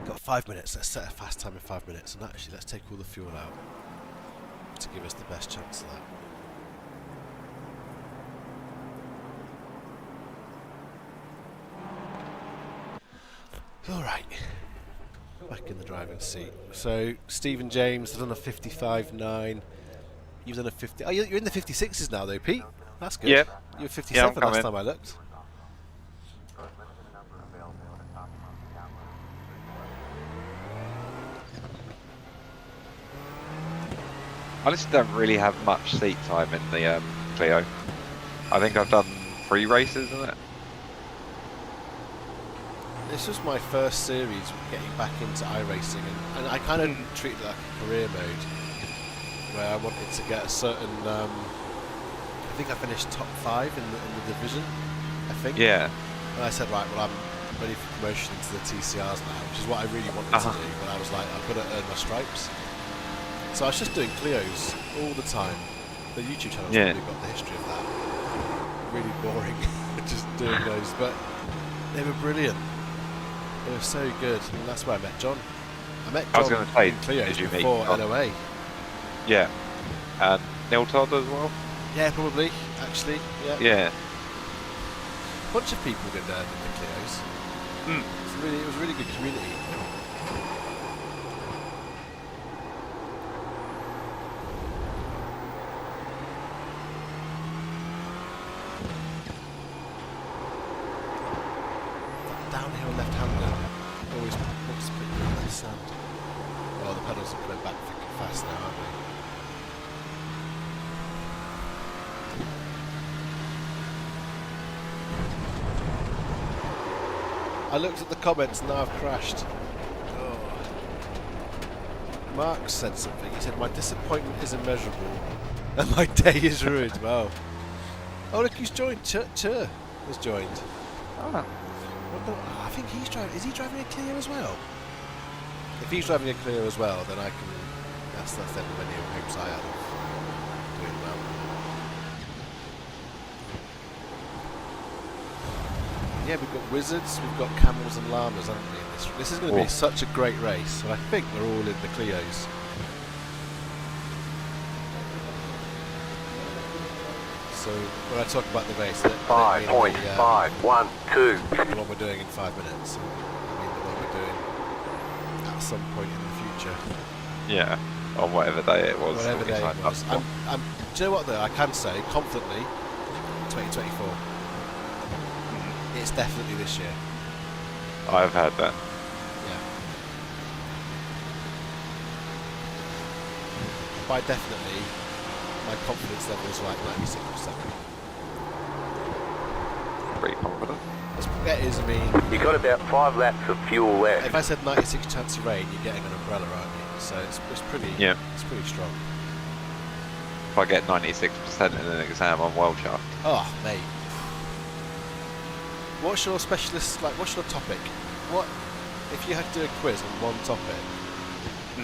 Got 5 minutes. Let's set a fast time in 5 minutes, and actually, let's take all the fuel out to give us the best chance of that. Alright, back in the driving seat. So, Stephen James has done a 55.9. You've done a 50. Oh, you're in the 56s now, though, Pete. That's good. Yeah. You were 57 last time I looked. I just don't really have much seat time in the Clio. I think I've done 3 races, isn't it? This was my first series getting back into iRacing, and I kind of treated it like a career mode, where I wanted to get a certain. I think I finished top 5 in the division. I think. Yeah. And I said, right, well, I'm ready for promotion into the TCRs now, which is what I really wanted to do. But I was like, I've got to earn my stripes. So I was just doing Clios all the time. The YouTube channel's Yeah. probably got the history of that. Really boring, just doing those, but they were brilliant. They were so good, and that's where I met John. I met I was John going to say, in Clios did you meet before John? NOA. Yeah. And Neil Todd as well? Yeah, probably, actually, yeah. Yeah. A bunch of people did the Clios. Mm. It was a really good community. Downhill left-hander always wants to put you in the sand. Oh, the pedals are coming back thick and fast now, aren't they? I looked at the comments and now I've crashed. Oh. Mark said something. He said, "My disappointment is immeasurable and my day is ruined." Wow. Oh, look, he's joined. Chur has joined. Ah. I think he's driving. Is he driving a Clio as well? If he's driving a Clio as well, then I can. That's the many hopes I had of doing well. Yeah, we've got wizards, we've got camels and llamas, haven't we? This is going to be such a great race, and I think we're all in the Clios. So when I talk about the race, I don't mean 5.512. the one we're doing in 5 minutes. I mean the one we're doing at some point in the future. Yeah. On whatever day it was. Whatever that we day it signed up was. for. Do you know what though? I can say confidently, 2024. It's definitely this year. I've heard that. Yeah. By definitely, my confidence level is like 96%. Pretty confident. That is, I mean, You got about 5 laps of fuel left. if I said 96 chance of rain, you're getting an umbrella, aren't you? So it's pretty, Yeah. it's pretty strong. If I get 96% in an exam, I'm well chuffed. Oh, mate. What's your specialist, like, what's your topic? What, if you had to do a quiz on one topic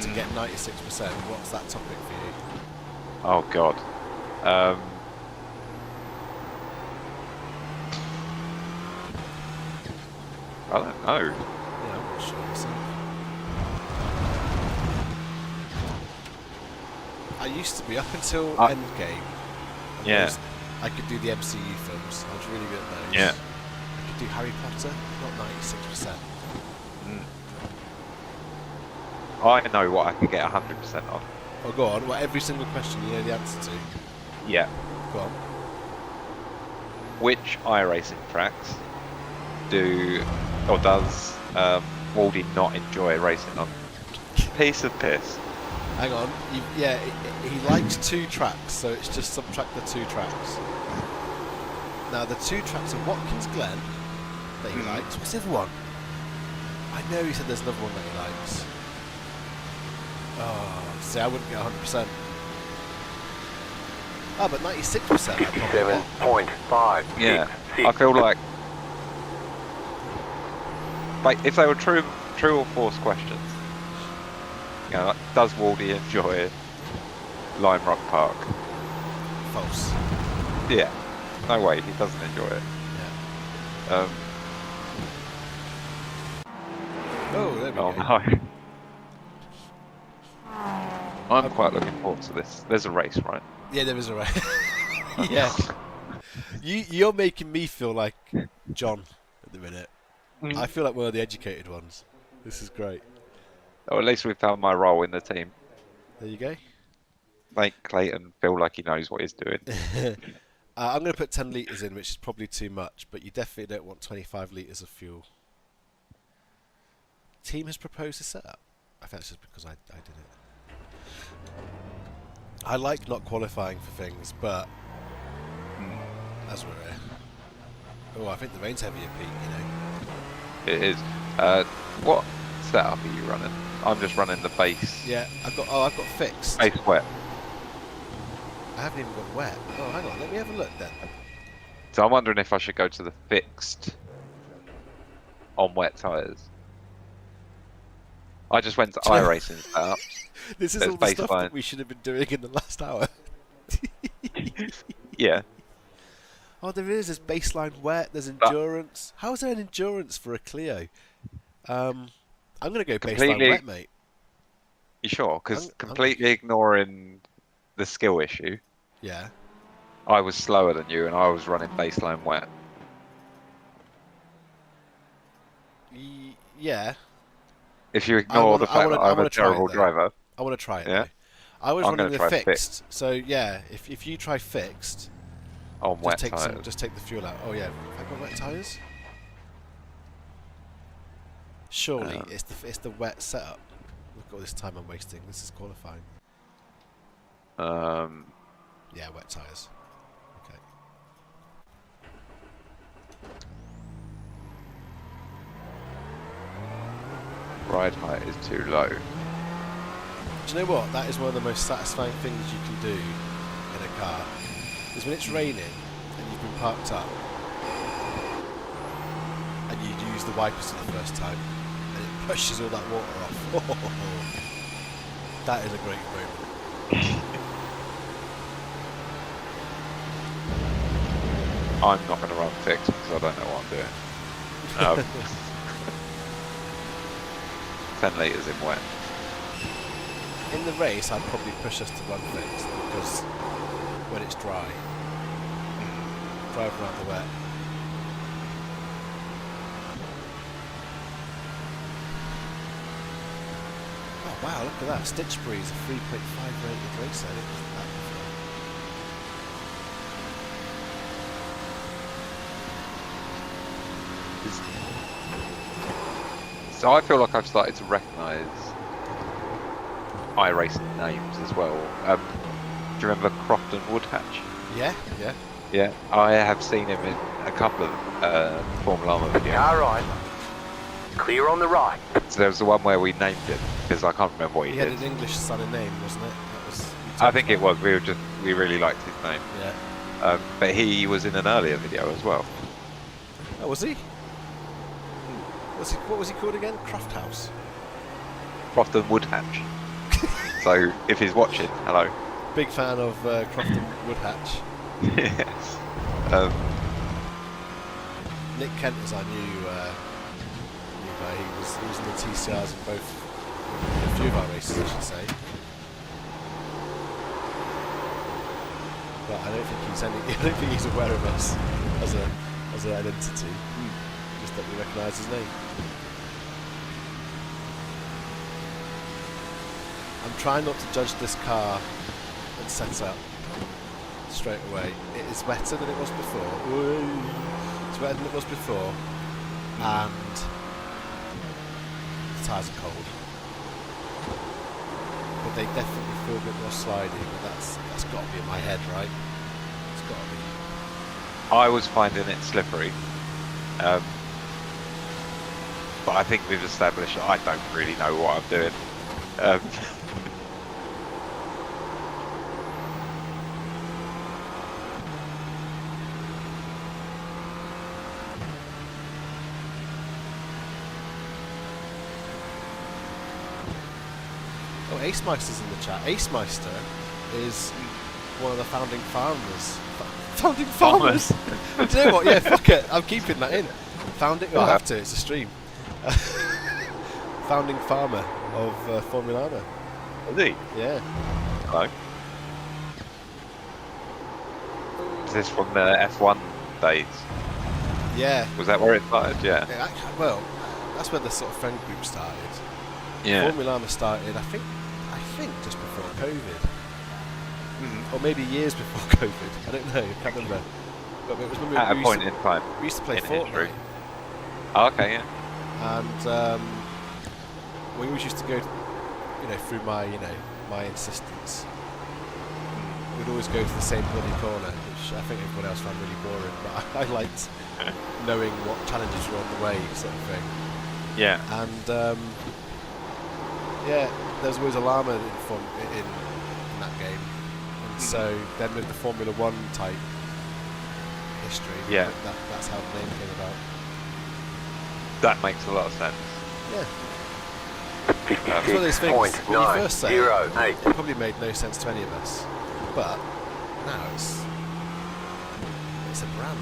to get 96%, what's that topic for you? Oh god. I don't know. Yeah, I'm not sure myself. I used to be, up until Endgame, I could do the MCU films. I was really good at those. Yeah. I could do Harry Potter, not 96%. I know what I can get 100% on. Oh, go on. Well, every single question you know the answer to. Yeah. Go on. Which iRacing tracks does Waldy not enjoy racing on? Piece of piss. Hang on. He likes 2 tracks, so it's just subtract the 2 tracks. Now, the 2 tracks are Watkins Glen that he likes. What's the other one? I know he said there's another one that he likes. Oh, see, I wouldn't get 100%. Oh, but 96%. 57.5. Yeah. I feel like if they were true or false questions, you know, like, does Waldy enjoy Lime Rock Park? False. Yeah. No way, he doesn't enjoy it. Yeah. Oh, there we go. No. I'm quite looking forward to this. There's a race, right? Yeah, there is a race. Yeah. You're making me feel like John at the minute. I feel like one of the educated ones. This is great. Or at least we found my role in the team. There you go. Make Clayton feel like he knows what he's doing. I'm going to put 10 litres in, which is probably too much, but you definitely don't want 25 litres of fuel. Team has proposed a setup. I think that's just because I did it. I like not qualifying for things, but as we're here. Oh, I think the rain's heavier, Pete, you know. It is. What setup are you running? I'm just running the base. Yeah, I've got fixed. Base wet. I haven't even got wet. Oh, hang on, let me have a look then. So I'm wondering if I should go to the fixed on wet tyres. I just went to iRacing setup. This is That's all the stuff baseline. that we should have been doing in the last hour. Yeah. Oh, there's baseline wet, there's But endurance. How is there an endurance for a Clio? I'm going to go baseline completely. wet, mate. You sure? Because I'm completely ignoring the skill issue, Yeah. I was slower than you, and I was running baseline wet. Yeah. If you ignore the fact that I I'm a want to try it terrible though. driver, I want to try it yeah, though. I was I'm running going to the try fixed, so yeah. If you try fixed, on just wet take tires. just take the fuel out. Oh yeah, have I got wet tires? Surely it's the wet setup. Look at all this time I'm wasting. This is qualifying. Yeah, wet tires. Okay. Ride height is too low. Do you know what? That is one of the most satisfying things you can do in a car. Is when it's raining and you've been parked up and you use the wipers for the first time and it pushes all that water off. That is a great moment. I'm not going to run fixed because I don't know what I'm doing. 10 litres in wet. In the race, I'd probably push us to run fixed because when it's dry, drive around the wet. Oh wow, look at that. Stitchbury is a 3.5 rated racer. I didn't know that before. So I feel like I've started to recognise iRacing names as well. Do you remember Crofton Woodhatch? Yeah, yeah. Yeah, I have seen him in a couple of Formullama videos. All right. Clear on the right. So there was the one where we named it because I can't remember what he He had did. an English sounding name, wasn't it? That was. I think it was. We really liked his name. Yeah. But he was in an earlier video as well. Oh, was he? What was he called again? Croft House. Crofton Woodhatch. So if he's watching, hello. Big fan of Crofton Woodhatch. Yes. Nick Kent is our new guy. He was in the TCRs in both a few of our races, I should say. But I don't think he's aware of us as an identity. Just that we recognise his name. I'm trying not to judge this car and set up straight away. It is wetter than it was before. It's wetter than it was before, and the tyres are cold. But they definitely feel a bit more slidey. But that's got to be in my head, right? It's got to be. I was finding it slippery. But I think we've established I don't really know what I'm doing. Oh, Ace Meister's in the chat. Ace Meister is one of the founding farmers. Founding farmers? Do you know what? Yeah, fuck it. I'm keeping that in. Founding. Oh, I have to. It's a stream. Founding farmer of Formullama. Is he? Yeah. Hello. Is this from the F1 days? Yeah. Was that where it started? Yeah. Well, that's where the sort of friend group started. Yeah. Formullama started, I think, just before COVID, or maybe years before COVID. I don't know. I can't remember. But it was when At a point in time. we used to play in Fortnite, history. Oh, okay, yeah. and we always used to go, through my insistence. We'd always go to the same bloody corner, which I think everyone else found really boring. But I liked knowing what challenges were on the way, sort of thing. Yeah. And yeah, there's always a llama in that game, and so then with the Formula 1 type history, Yeah. that's how the name came about. That makes a lot of sense. Yeah. It's one of those things, when you first say it, 56.908. it probably made no sense to any of us. But now it's a brand.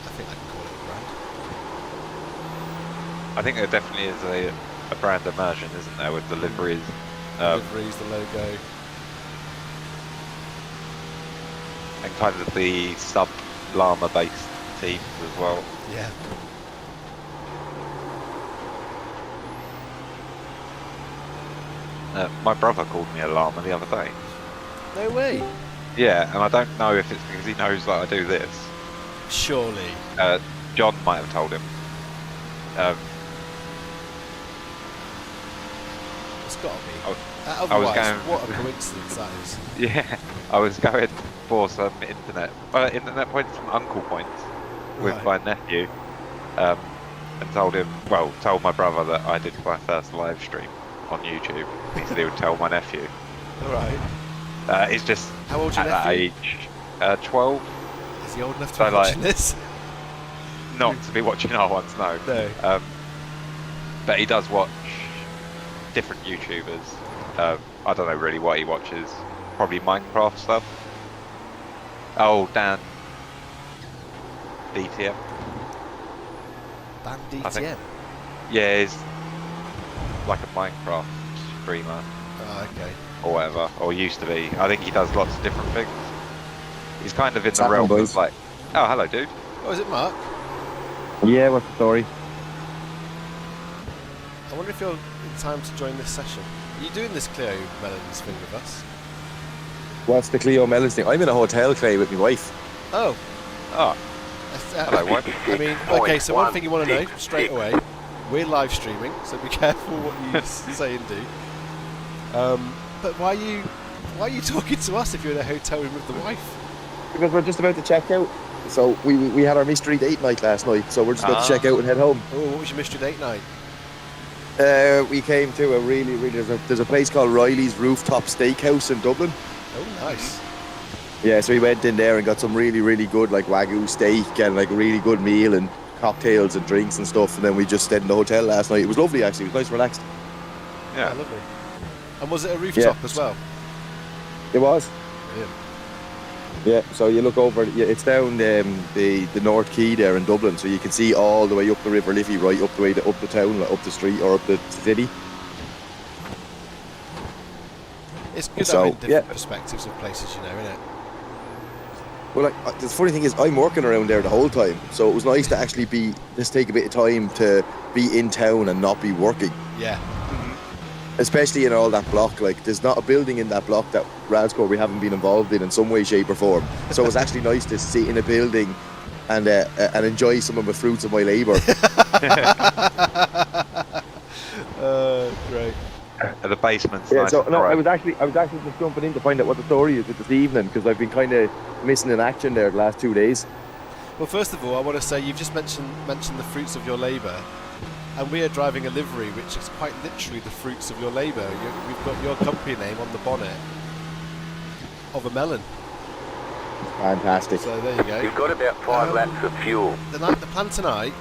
I think I can call it a brand. I think there definitely is a brand immersion, isn't there, with the liveries? The liveries, the logo. And kind of the sub-llama based teams as well. Yeah. My brother called me a llama the other day. No way. Yeah, and I don't know if it's because he knows that I do this. Surely. John might have told him. It's got to be. I was Otherwise, going- what a coincidence that is. Yeah, I was going for some internet points, some uncle points with Right. my nephew, and told my brother that I did my first live stream on YouTube. He said he would tell my nephew. Alright. It's just How old's at your that nephew? age, 12, Is he old enough to So, be watching like- this? not to be watching our ones, no. No. But he does watch different YouTubers. I don't know really what he watches. Probably Minecraft stuff. Oh, Dan DTM. Dan I think- DTM. Yeah, he's like a Minecraft streamer Oh, okay. or whatever, or used to be. I think he does lots of different things. He's kind of in What's the realm happening, of boys? like, oh, hello, dude. Oh, is it Mark? Yeah, what's the story? I wonder if you're in time to join this session. Are you doing this Clio Melons thing with us? What's the Cleo Melons thing? I'm in a hotel, Clay, with my wife. Oh. Oh, hello, what? I mean, okay, so one thing you want to know straight away, we're live streaming, so be careful what you say and do. But why are you talking to us if you're in a hotel room with the wife? Because we're just about to check out. So we had our mystery date night last night, so we're just about to check out and head home. Oh, what was your mystery date night? We came to a really, there's a place called Riley's Rooftop Steakhouse in Dublin. Oh, nice. Yeah, so we went in there and got some really, really good like Wagyu steak and like a really good meal and cocktails and drinks and stuff. And then we just stayed in the hotel last night. It was lovely, actually. It was nice and relaxed. Yeah. Lovely. And was it a rooftop as well? It was. Brilliant. Yeah, so you look over, it's down the North Quay there in Dublin, so you can see all the way up the River Liffey, right up the way up the town, like up the street or up the city. It's good So, having different yeah. perspectives of places, you know, isn't it? Well, like the funny thing is, I'm working around there the whole time, so it was nice to actually just take a bit of time to be in town and not be working. Yeah. Especially in all that block, like there's not a building in that block that Radscore we haven't been involved in some way, shape or form. So it was actually nice to sit in a building and enjoy some of the fruits of my labour. Great. The basement's Yeah, nice. so and no, bright. I was actually just jumping in to find out what the story is with this evening because I've been kind of missing in action there the last 2 days. Well, first of all, I want to say you've just mentioned the fruits of your labour, and we are driving a livery which is quite literally the fruits of your labour. We've got your company name on the bonnet of a melon. Fantastic. So there you go. You've got about 5 laps of fuel. The plan tonight,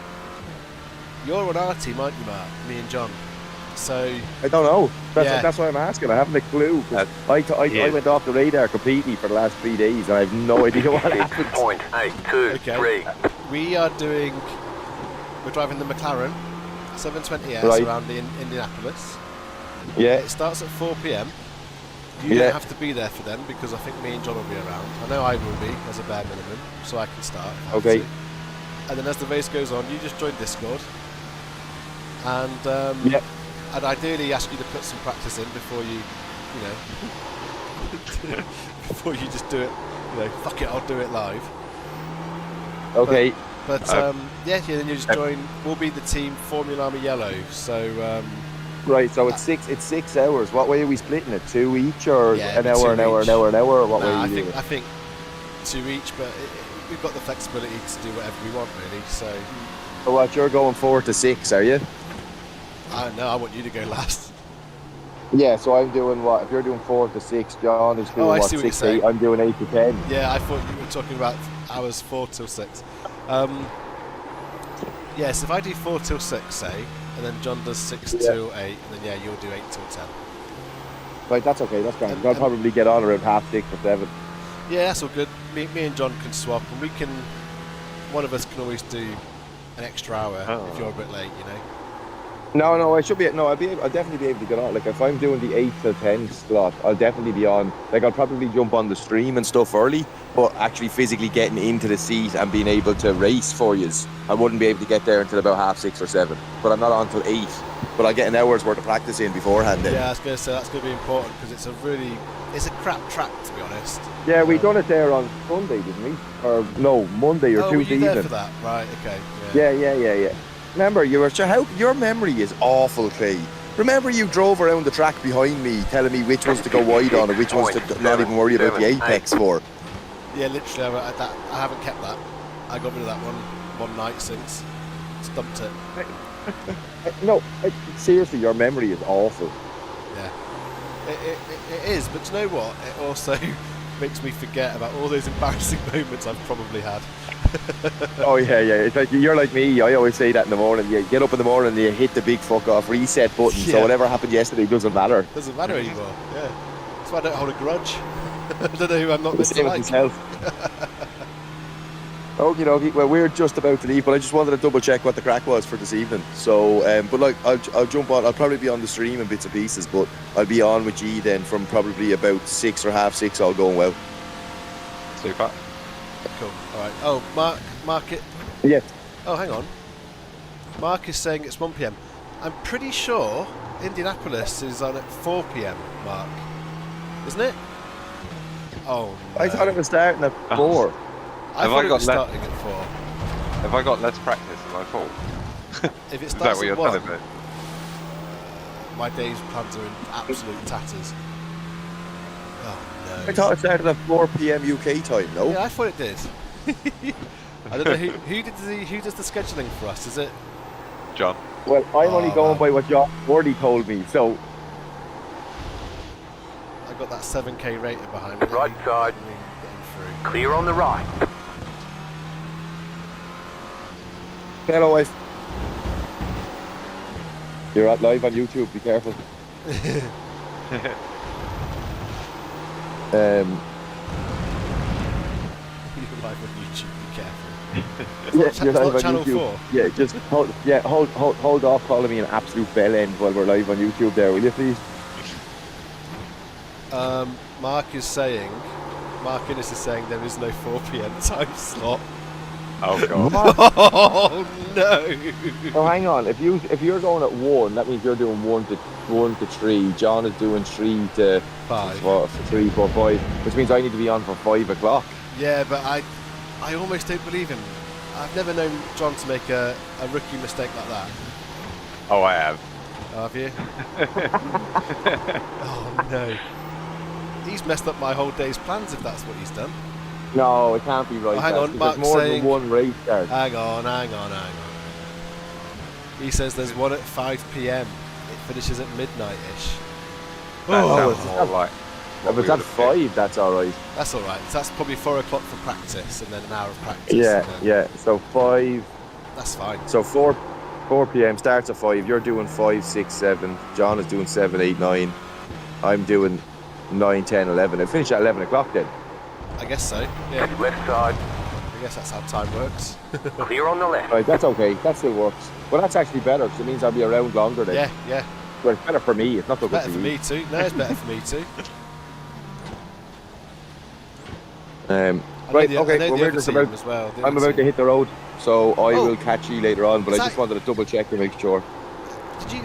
you're on our team, aren't you, Mark? Me and John. So I don't know. Yeah. That's why I'm asking. I haven't a clue. 'Cause I yeah. went off the radar completely for the last 3 days, and I have no idea what happened. 6.823. we are we're driving the McLaren 720S Right. around Indianapolis. Yeah. It starts at 4 p.m. You Yeah. don't have to be there for them because I think me and John will be around. I know I will be as a bare minimum, so I can start. if I have Okay. to. And then as the race goes on, you just join Discord, and Yeah. I'd ideally ask you to put some practice in before you before you just do it. Fuck it, I'll do it live. Okay. But yeah, then you just join. We'll be the team Formullama Yellow. So Right. So it's 6 hours. What way are we splitting it? 2 each, or Yeah, an it'll be hour, an 2 hour, each. an hour, an hour? Or what way nah, are I you doing think it? I think 2 each, but we've got the flexibility to do whatever we want, really. So So what? You're going 4 to 6, are you? I don't know. I want you to go last. Yeah. So I'm doing what? If you're doing 4 to 6, John is doing I what? see what you're 6 to 8. saying. I'm doing 8 to 10. Yeah, I thought you were talking about hours 4 till 6. Yes, if I do 4 till 6, say, and then John does 6 till 8, then yeah, you'll do 8 till 10. Right, that's okay. That's grand. And- I'll and- probably get on around 6:30 or 7. Yeah, that's all good. Me and John can swap, and we can. One of us can always do an extra hour if you're a bit late, you know. No, I should be. No, I'll definitely be able to get on. Like if I'm doing the 8 till 10 slot, I'll definitely be on. Like I'll probably jump on the stream and stuff early, but actually physically getting into the seat and being able to race for yous, I wouldn't be able to get there until about 6:30 or 7. But I'm not on till 8. But I get an hour's worth of practice in beforehand. Then. Yeah, I was going to say that's going to be important because it's a crap track, to be honest. Yeah, we done it there on Sunday, didn't we? Or no, Monday or Oh, were Tuesday you there evening. for that? Right. Okay. Yeah. Remember, you were how your memory is awful, Clay. Remember, you drove around the track behind me, telling me which ones to go wide on and which ones to not even worry about the apex for. Yeah, literally, I haven't kept that. I got rid of that one night since. Stumped it. Seriously, your memory is awful. Yeah. It is, but you know what? It also makes me forget about all those embarrassing moments I've probably had. Oh yeah. It's like you're like me. I always say that in the morning. You get up in the morning and you hit the big fuck off reset button. Yeah. So whatever happened yesterday doesn't matter. Doesn't matter anymore. Yeah. That's why I don't hold a grudge. I don't know who I'm not meant to Same with like. myself. Okie dokie. Well, we're just about to leave, but I just wanted to double check what the crack was for this evening. So, but like, I'll jump on. I'll probably be on the stream in bits and pieces, but I'll be on with G then from probably about 6 or 6:30, all going well. Super. Cool. All right. Oh, Mark it. Yeah. Oh, hang on. Mark is saying it's 1 p.m. I'm pretty sure Indianapolis is on at 4 p.m. Mark, isn't it? Oh. No. I thought it was starting at 4. I Have thought I it got was left? starting at 4. Have I got less practice than I thought? If it Is that starts what you're at 1, telling me? my day's plans are in absolute tatters. Oh no. I thought it started at 4 p.m. UK time. No. Yeah, I thought it did. I don't know who does the scheduling for us. Is it? John. Well, I'm only Oh, going well. by what John already told me. So I got that 7k rater behind me. Right side. Getting through. Clear on the right. hello, wife. You're at live on YouTube. Be careful. You're live on YouTube. Be careful. Yeah, It's you're not live on Channel YouTube. 4. Yeah, just hold off calling me an absolute bell end while we're live on YouTube there, will you please? Mark Innes is saying there is no 4 p.m. time slot. Oh god. Oh no! Oh, hang on. If you're going at 1, that means you're doing 1 to 3. John is doing 3 to 5. 3, 4, 5, which means I need to be on for 5 o'clock. Yeah, but I almost don't believe him. I've never known John to make a rookie mistake like that. Oh, I have. Have you? Oh no. He's messed up my whole day's plans if that's what he's done. No, it can't be right. Oh, hang Dad, on, 'cause Mark's there's more saying- than one race start. Hang on. He says there's one at 5 p.m. It finishes at midnight-ish. That Oh, sounds more like. what If we it's at would have picked. 5, that's alright. that's all right. So that's probably 4 o'clock for practice, and then an hour of practice. Yeah, and then- yeah. So 5. That's fine. So 4 p.m. starts at 5. You're doing 5, 6, 7. John is doing 7, 8, 9. I'm doing 9, 10, 11. It'll finish at 11 o'clock then. I guess so. Yeah. Left side. I guess that's how time works. Clear on the left. Right, that's okay. That still works. Well, that's actually better because it means I'll be around longer then. Yeah. Well, it's better for me. It's not so good Better for for you. me too. No, it's better for me too. Right, I okay. know Well, the we're other just team about. as well. The I'm other about to team. hit the road, so I Oh. will catch you later on. But Is I that- just wanted to double check to make sure.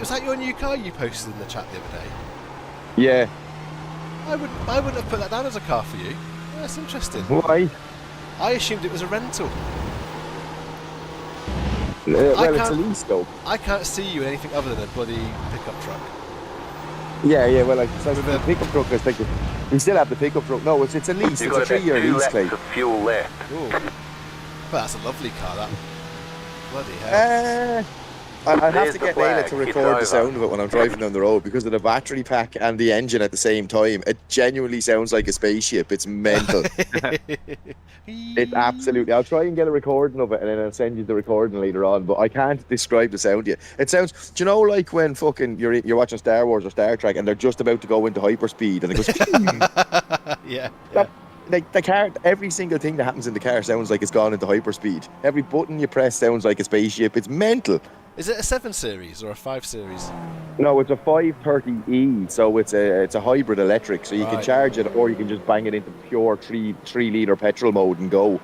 Was that your new car you posted in the chat the other day? Yeah. I wouldn't have put that down as a car for you. That's interesting. Why? I assumed it was a rental. Well, it's a can't- lease though. I can't see you in anything other than a bloody pickup truck. Yeah. Well, like so With the a- pickup truck is like we still have the pickup truck. No, it's a lease. You've It's a got about 3-year 2 lease, laps Clay. of fuel left. Ooh. But that's a lovely car, that. Bloody hell. I have There's to the get Layla flag. to It's record the over. sound of it when I'm driving down the road because of the battery pack and the engine at the same time. It genuinely sounds like a spaceship. It's mental. It absolutely. I'll try and get a recording of it and then I'll send you the recording later on. But I can't describe the sound to you. It sounds. Do you know like when fucking you're watching Star Wars or Star Trek and they're just about to go into hyperspeed and it goes. Yeah. That, like the car, every single thing that happens in the car sounds like it's gone into hyperspeed. Every button you press sounds like a spaceship. It's mental. Is it a 7 series or a 5 series? No, it's a 530E, so it's a hybrid electric. So you can Right. charge it, or you can just bang it into pure 3 liter petrol mode and go.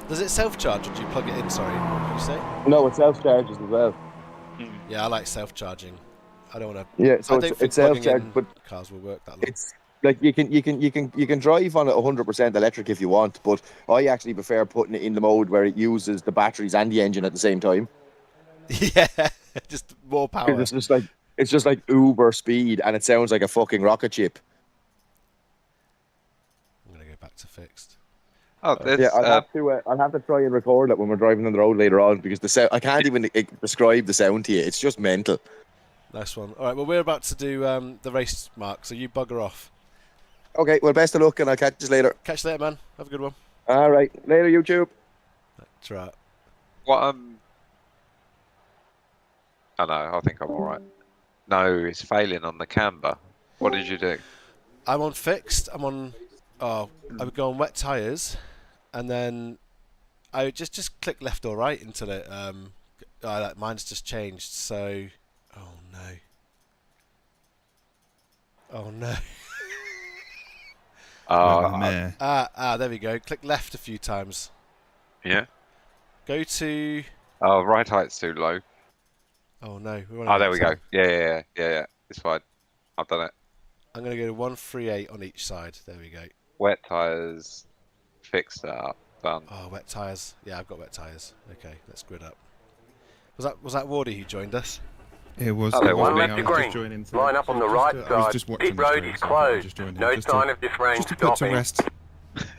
Does it self-charge or do you plug it in? Sorry, what did you say? No, it self charges as well. Yeah, I like self-charging. I don't want to. Yeah, so I don't it's think self plugging charge, in but cars will work that long. it's like you can drive on it 100% electric if you want. But I actually prefer putting it in the mode where it uses the batteries and the engine at the same time. Yeah, just more power. It's just like uber speed, and it sounds like a fucking rocket ship. I'm gonna go back to fixed. Oh, there's, Yeah, I'll have to try and record it when we're driving on the road later on because the sound, I can't even describe the sound to you. It's just mental. Nice one. All right, well we're about to do the race, Mark. So you bugger off. Okay, well, best of luck, and I'll catch you later. Catch you later, man. Have a good one. All right, later, YouTube. That's right. what I know. I think I'm all right. No, it's failing on the camber. What did you do? I'm on fixed. I'm on. Oh, I would go on wet tires, and then I would just click left or right until it. Mine's just changed. So, oh no. Oh no. There we go. Click left a few times. Yeah. Go to. Oh, right height's too low. Oh no. Oh, there we go. Yeah. It's fine. I've done it. I'm gonna go to 138 on each side. There we go. Wet tires, fixed that up, done. Oh, wet tires. Yeah, I've got wet tires. Okay, let's grid up. Was that Wardy who joined us? It was. Oh, there One was. left to green. Line up on the right side. Pit road is closed. No sign of this range Just to put to stopping. rest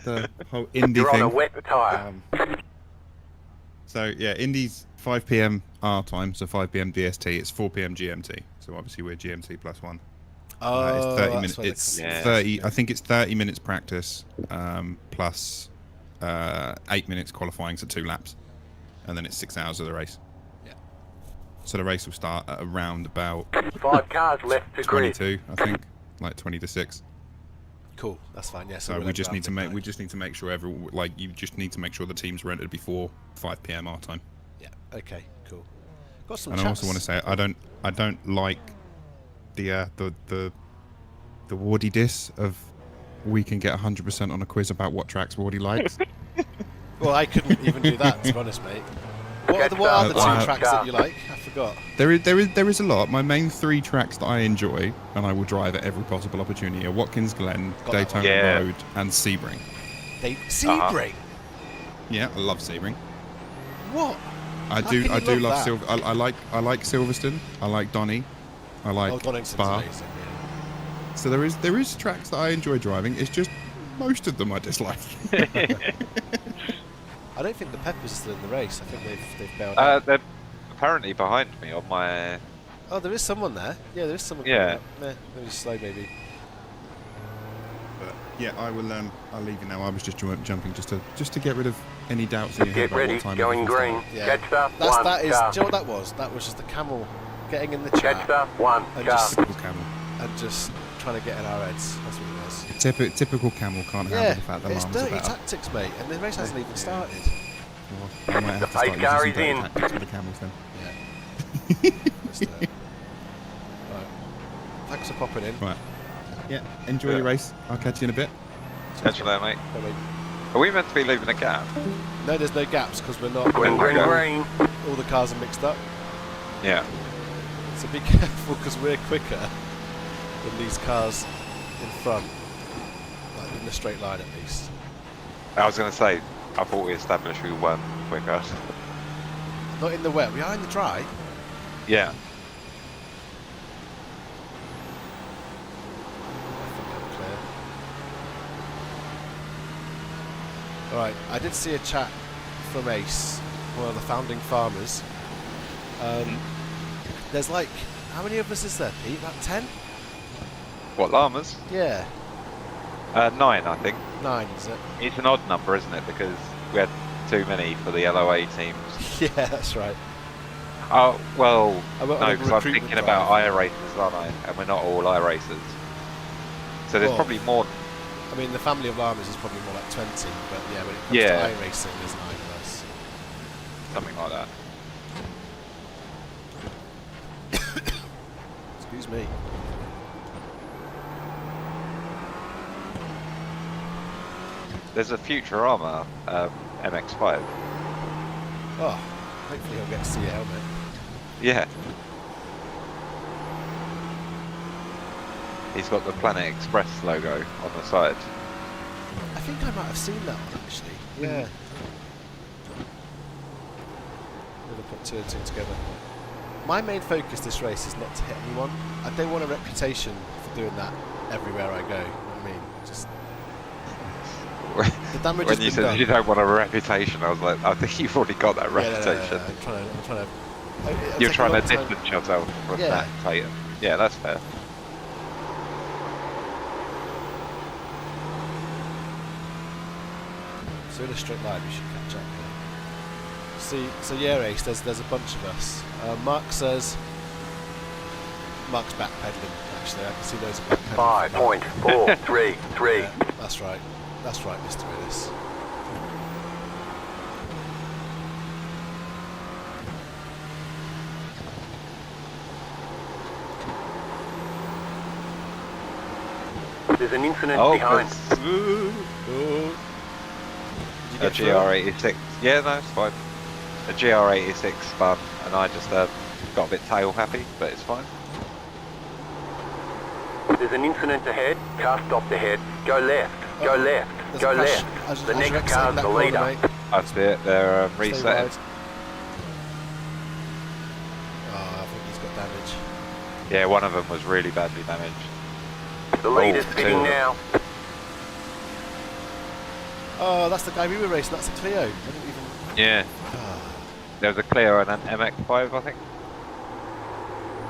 the whole Indy You're on a thing. wet tyre. So yeah, Indy's 5 p.m. our time, so 5 p.m. DST. It's 4 p.m. GMT. So obviously we're GMT plus 1. Oh, it's 30 that's minutes. where It's Yeah. 30. I think it's 30 minutes practice plus 8 minutes qualifying, so 2 laps, and then it's 6 hours of the race. Yeah. So the race will start at around about 5 cars left to grid. 22, I think, like 20 to 6. Cool. That's fine. Yeah. So we just need to make sure you just need to make sure the team's rented before 5 p.m. our time. Yeah. Okay. Cool. Got some. And I chats. also want to say I don't like the Wardy diss of we can get 100% on a quiz about what tracks Wardy likes. Well, I couldn't even do that, to be honest, mate. What are the 2 tracks that you like? I forgot. There is a lot. My main 3 tracks that I enjoy and I will drive at every possible opportunity are Watkins Glen, Got that Daytona one. Yeah. Road, and Sebring. Sebring. Yeah, I love Sebring. What? I How do can you love love Silver. I like Silverstone. I like Donny. I like Donington's Spa. amazing. Yeah. So there is tracks that I enjoy driving. It's just most of them I dislike. I don't think the Peppers are still in the race. I think they've bailed out. They're apparently behind me on my. Oh, there is someone there. Yeah, there is someone. Yeah. Maybe slow, maybe. But yeah, I will. I'll leave you now. I was just jumping just to get rid of any doubts in your head Get about ready, what time going everything's green. starting. Yeah. Jetstar, That 1 is. car. Do you know what that was? That was just the camel getting in the chat Jetstar, 1 and car. just Typical camel. and just trying to get in our heads. That's what it was. Typical camel can't handle Yeah, the fact that it's alarms are dirty about. tactics, mate, and the race hasn't even started. Well, I might have to The start pace car using is some dirty in. tactics with the camels then. Yeah. Right. Thanks for popping in. Right. Yeah. Enjoy your race. I'll catch you in a bit. Catch you later, mate. Bye, mate. Are we meant to be leaving a gap? No, there's no gaps because we're not. Green, green, green. All the cars are mixed up. Yeah. So be careful because we're quicker than these cars in front, like in the straight line at least. I was going to say, I thought we established we weren't quicker. Not in the wet. We are in the dry. Yeah. I think I'm clear. Alright, I did see a chat from Ace one of the founding farmers. There's like, how many of us is there, Pete? About 10? What, llamas? Yeah. 9, I think. 9, is it? It's an odd number, isn't it? Because we had too many for the LOA teams. Yeah, that's right. Oh, well, I went no, on a because I'm recruitment thinking about drive. iRacers, aren't I? And we're not all iRacers. So there's Well, probably more. I mean, the family of llamas is probably more like 20, but yeah, when it comes Yeah. to iRacing, there's 9 of us. Something like that. Excuse me. There's a Futurama MX-5. Oh, hopefully he'll get to see a helmet. Yeah. He's got the Planet Express logo on the side. I think I might have seen that one actually. Yeah. Never put 2 and 2 together. My main focus this race is not to hit anyone. I don't want a reputation for doing that everywhere I go. You know what I mean? Just the damage When has you been said done. you don't want a reputation, I was like, I think you've already got that Yeah, no, reputation. I'm trying to. You're trying to distance yourself from Yeah. that, Clayton. Yeah, that's fair. So in a straight line, we should catch up here. See, so yeah, Ace, there's a bunch of us. Mark says, Mark's backpedaling. Actually, I can see loads of backpedaling. 5.433. Yeah, that's right, Mr. Willis. There's an incident Oh, behind. Did you A get through? GR86. Yeah, no, it's fine. A GR86 spun, and I just got a bit tail happy, but it's fine. There's an incident ahead. Car stopped ahead. Go left. Go Uh-oh. left. There's Go a crash. left. The next car's the leader. That's it, they're Stay resetting. wide. Oh, I think he's got damage. Yeah, one of them was really badly damaged. The leader's Oh, pitting two. now. Oh, that's the guy we were racing. That's a Clio. I didn't even. Yeah, Ah. there was a Clio and an MX-5, I think.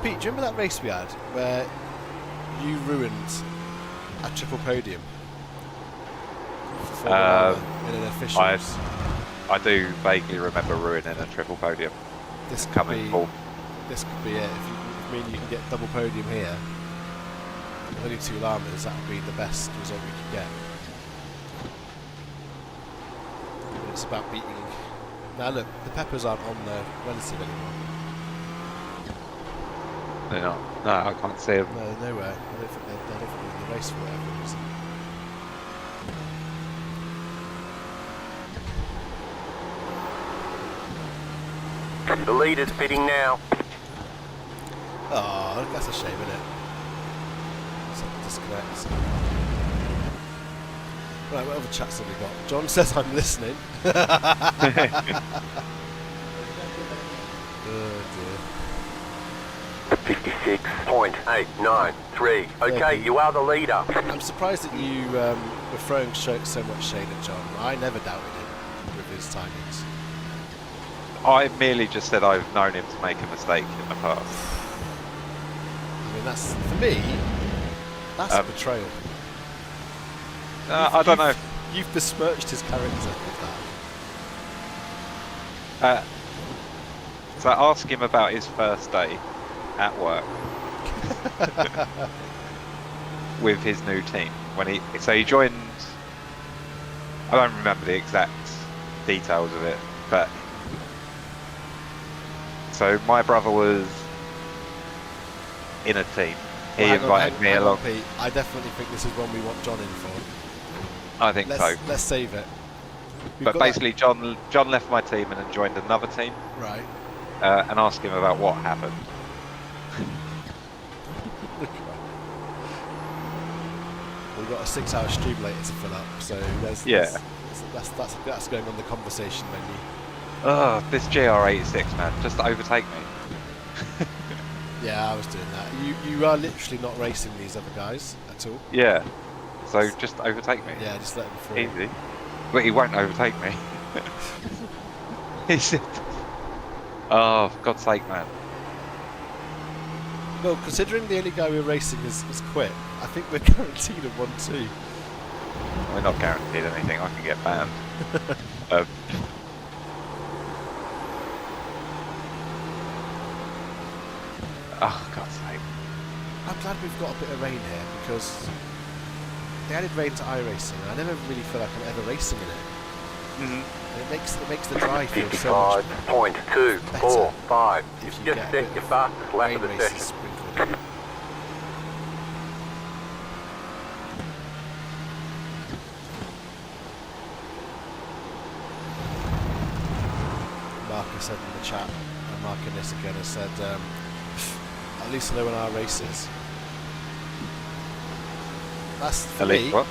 Pete, do you remember that race we had where you ruined a triple podium for Formullama in an officials? I do vaguely remember ruining a triple podium. This could Coming be. full. This could be it. If you can get double podium here, with only 2 llamas, that would be the best result we could get. But it's about beating. Now look, the peppers aren't on the relative anymore. They're not. No, I can't see them. No, they're nowhere. I don't think they're in the race for whatever reason. The leader's pitting now. Oh, that's a shame, isn't it? Something disconnects. Right, what other chats have we got? John says I'm listening. Oh dear. 56.893. Okay, you are the leader. I'm surprised that you were throwing so much shade at John. I never doubted him with his timings. I merely just said I've known him to make a mistake in the past. I mean, that's, for me, that's a betrayal. I don't know. You've besmirched his character with So ask him about his first day at work with his new team. When he joined, I don't remember the exact details of it, but so my brother was in a team. He invited me along. Pete. I definitely think this is one we want John in for. I think so. Let's save it. We've But got basically, John left my team and then joined another team, that, right. and asked him about what happened. We've got a 6-hour stream later to fill up, so that's going on the conversation menu. Oh, this GR86 man, just overtake me. Yeah, I was doing that. You are literally not racing these other guys at all. Yeah. So just overtake me. Yeah, just let them through. Easy. But he won't overtake me. Is it? Oh, for God's sake, man. Well, considering the only guy we're racing is quit, I think we're guaranteed a 1-2. We're not guaranteed anything. I can get banned. Oh, God's sake. I'm glad we've got a bit of rain here because they added rain to iRacing and I never really feel like I'm ever racing in it. And it makes the drive feel so much 55.245. if you Just get a set bit your of fastest lap rain of the races session. sprinkled in. Marcus said in the chat, and Mark and this again has said, at least I know when our races. That's for At me. least what?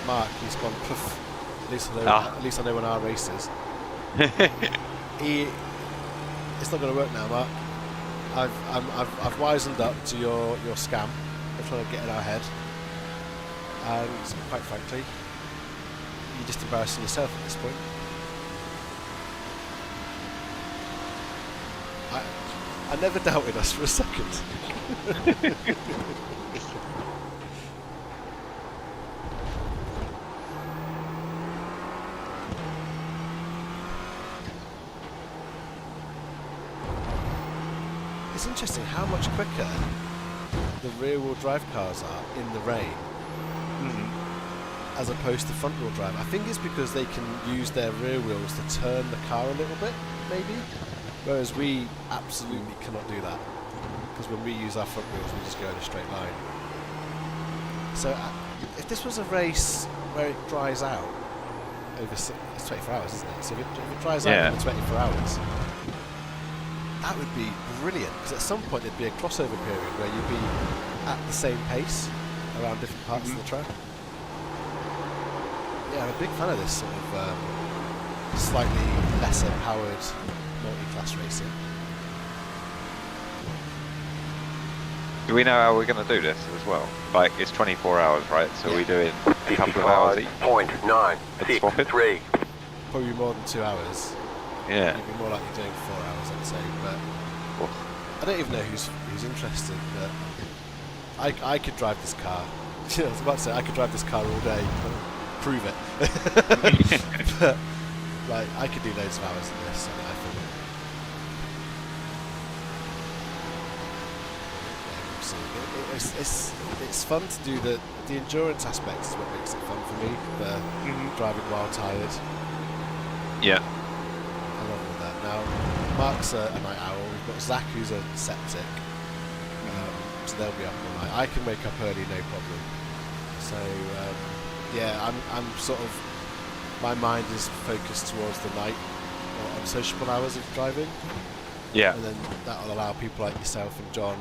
Mark, he's gone poof. At least I know when our races. It's not going to work now, Mark. I've wisened up to your scam. We're trying to get in our head, and quite frankly, you're just embarrassing yourself at this point. I never doubted us for a second. It's interesting how much quicker the rear-wheel drive cars are in the rain as opposed to front-wheel drive. I think it's because they can use their rear wheels to turn the car a little bit, maybe. Whereas we absolutely cannot do that. Because when we use our front wheels, we just go in a straight line. So if this was a race where it dries out over it's 24 hours, isn't it? So if it dries out over 24 hours, that would be brilliant. Because at some point there'd be a crossover period where you'd be at the same pace around different parts of the track. Yeah, I'm a big fan of this sort of slightly lesser powered multi-class racing. Do we know how we're going to do this as well? Like, it's 24 hours, right? So we do it a couple of hours each. 55.963. Probably more than 2 hours. Yeah. You'd be more likely doing 4 hours, I'd say. But I don't even know who's interested. But I could drive this car. I was about to say I could drive this car all day. Prove it. But like, I could do loads of hours in this. I think. It's fun to do the endurance aspect is what makes it fun for me. The driving while tired. Yeah. I love all that. Now, Mark's a night owl. We've got Zach who's a septic. So they'll be up all night. I can wake up early, no problem. So yeah, I'm sort of, my mind is focused towards the night or unsociable hours of driving. Yeah. And then that'll allow people like yourself and John.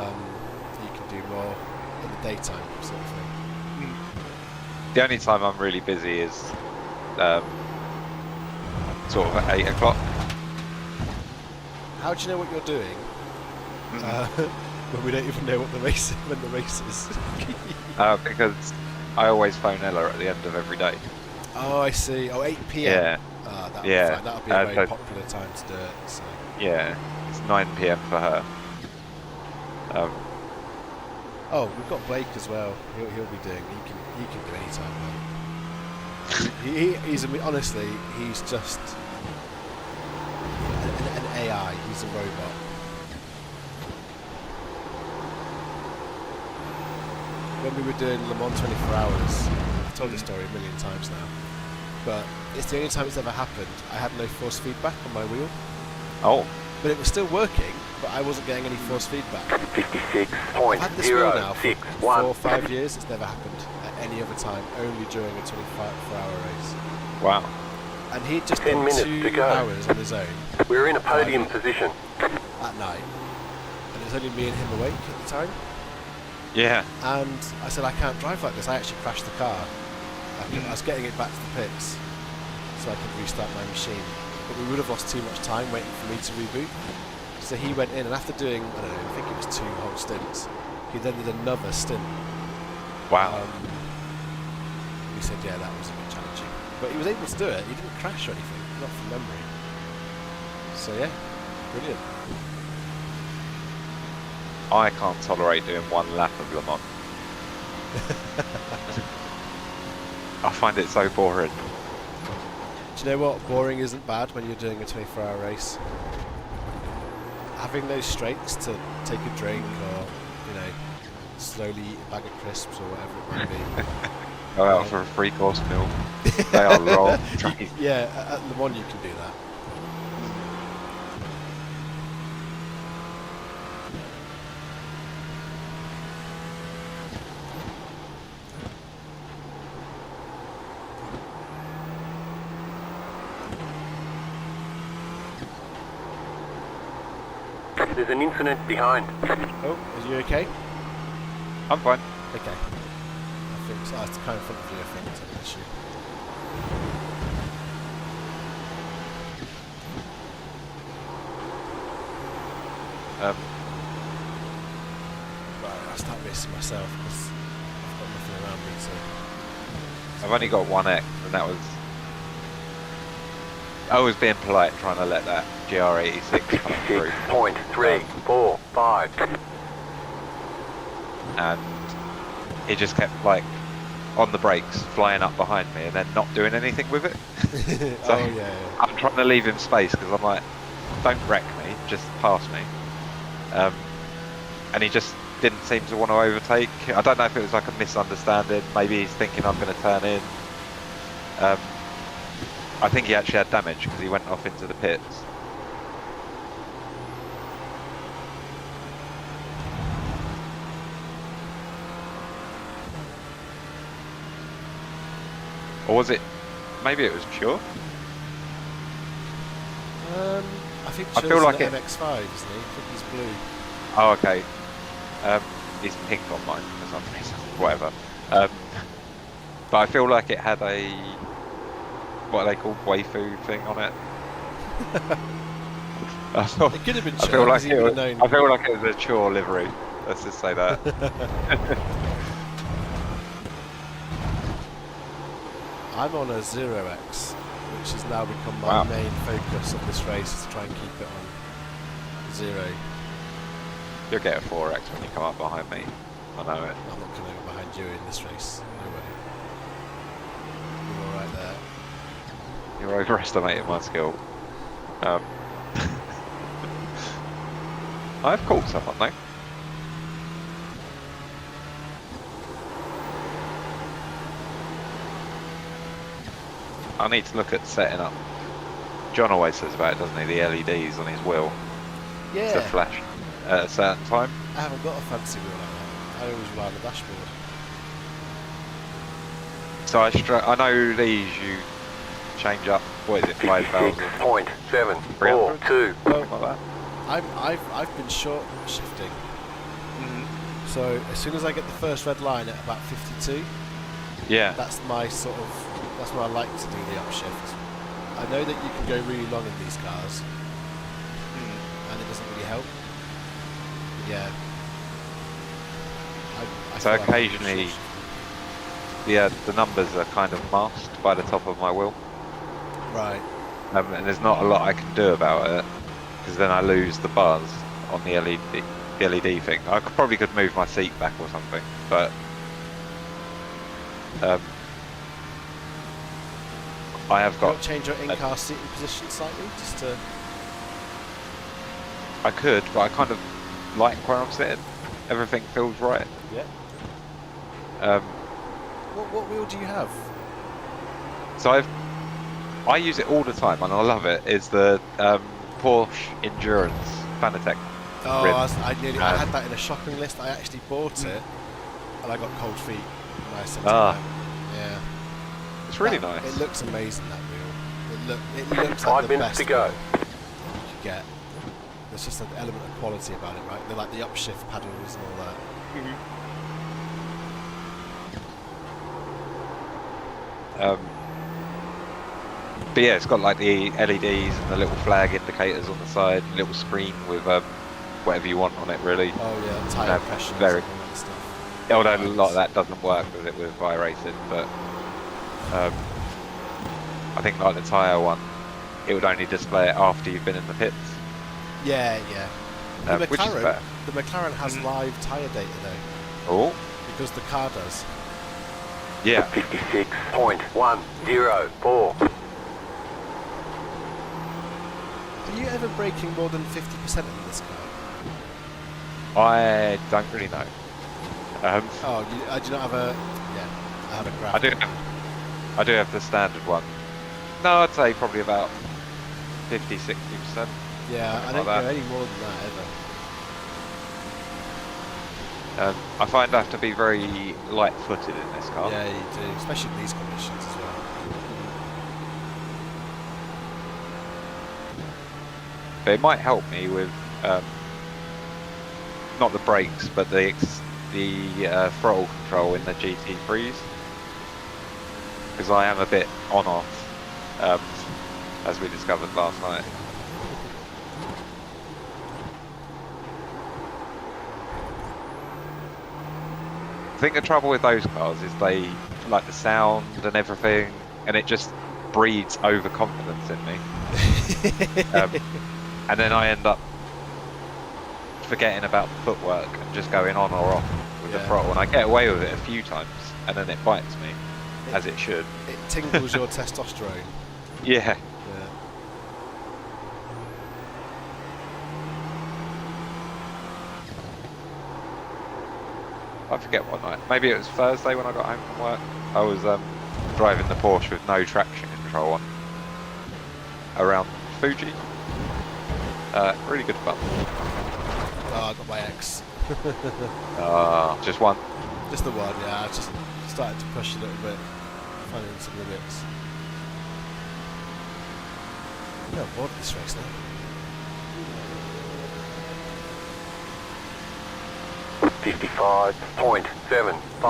You can do more in the daytime, sort of thing. The only time I'm really busy is sort of at 8 o'clock. How do you know what you're doing when we don't even know what the race when the race is? Because I always phone Ella at the end of every day. Oh, I see. Oh, 8 p.m. Yeah. That'll Yeah. be fine. That'll be a very popular time to do it. So. Yeah, it's 9 p.m. for her. Oh, we've got Blake as well. He'll be doing. He can do any time. He's honestly, he's just an AI. He's a robot. When we were doing Le Mans 24 hours, I've told this story a million times now, but it's the only time it's ever happened. I had no force feedback on my wheel. Oh. But it was still working, but I wasn't getting any force feedback. 56.061. I've had this wheel now for 4 or 5 years. It's never happened at any other time, only during a 24-hour race. Wow. And he'd just 10 done minutes 2 to go. hours on his own We're in a podium position. at night. And it was only me and him awake at the time. Yeah. And I said, I can't drive like this. I actually crashed the car. I was getting it back to the pits so I could restart my machine. But we would have lost too much time waiting for me to reboot. So he went in, and after doing, I don't know, I think it was 2 whole stints, he then did another stint. Wow. He said, yeah, that was a bit challenging. but he was able to do it. He didn't crash or anything, not from memory. So yeah, brilliant. I can't tolerate doing one lap of Le Mans. I find it so boring. Do you know what? Boring isn't bad when you're doing a 24-hour race. Having those straights to take a drink or, you know, slowly eat a bag of crisps or whatever it might be. Go out for a 3-course meal. They are long. Yeah, at Le Mans you can do that. There's an incident behind. Oh, is you okay? I'm fine. Okay. I think so. It's kind of in front of you, I think, it's an issue. Right, I'll start racing myself because I've got nothing around me, so... I've only got 1X, and that was... I was being polite, trying to let that GR86 come through. 6.345. And he just kept, like, on the brakes, flying up behind me, and then not doing anything with it. So oh, yeah. I'm trying to leave him space, because I'm like, don't wreck me, just pass me. And he just didn't seem to want to overtake. I don't know if it was like a misunderstanding. Maybe he's thinking I'm going to turn in. I think he actually had damage because he went off into the pits. Or was it? Maybe it was Pure. I think I feel like an it. MX-5, isn't he? I think he's blue. Oh, okay. He's pink on mine for some reason. Whatever. But I feel like it had a, what are they called, waifu thing on it. It could have been I feel like it was, known. I feel like it was a Chore livery. Let's just say that. I'm on a 0x, which has now become my Wow. main focus of this race, is to try and keep it on 0. You'll get a 4X when you come up behind me. I know it. I'm not coming up behind you in this race, no way. You're alright there. You're overestimating my skill. I've caught someone though. I need to look at setting up. John always says about it, doesn't he? The LEDs on his wheel to Yeah, flash at a certain time. I haven't got a fancy wheel like that. I always rely on the dashboard. So I know these you change up. What is it? 5,000. 56.742. Something like that. I've been short shifting. So as soon as I get the first red line at about 52, Yeah. that's where I like to do the upshift. I know that you can go really long in these cars, and it doesn't really help. But yeah. I So feel like I'm occasionally, short the numbers are kind of masked by the top of my wheel. shifting. Right. And there's not a lot I can do about it, because then I lose the buzz on the LED thing. I probably could move my seat back or something, but I have You got. got to change your in-car seating position slightly, just to... I could, but I kind of like where I'm sitting. Everything feels right. Yeah. What wheel do you have? So I use it all the time, and I love it. Is the Porsche Endurance Fanatec. Oh, rim. I had that in a shopping list. I actually bought it, and I got cold feet when I sent it Ah. back. Yeah. It's really That- nice. It looks amazing, that wheel. It looks 5 like the minutes best to go. wheel you could get. There's just an element of quality about it, right? They're like the upshift paddles and all that. But yeah, it's got like the LEDs and the little flag indicators on the side, and a little screen with whatever you want on it, really. Oh yeah, tyre No, pressure very- and all that stuff. Although a lot of that doesn't work with it with iRacing, but I think like the tyre one, it would only display it after you've been in the pits. Yeah, yeah. The Which is better. The McLaren has live tyre data though. Oh. Because the car does. Yeah. 56.104. Are you ever braking more than 50% in this car? I don't really know. Oh, do you not have a... Yeah, I have a graph. I do have the standard one. No, I'd say probably about 50-60%. Yeah, I don't go any more than that ever. I find I have to be very light-footed in this car. Yeah, you do, especially in these conditions as well. But it might help me with not the brakes, but the throttle control in the GT3s, because I am a bit on-off, as we discovered last night. I think the trouble with those cars is they like the sound and everything, and it just breeds overconfidence in me. And then I end up forgetting about the footwork and just going on or off with the throttle, and I get away with it a few times, and then it bites me, as it should. It tingles your testosterone. Yeah. I forget what night. Maybe it was Thursday when I got home from work. I was driving the Porsche with no traction control on around Fuji. Really good fun. Oh, I got my X. Just one. Just the one, yeah. I just started to push a little bit, finding some limits. I'm bored of this race now. 55.751. I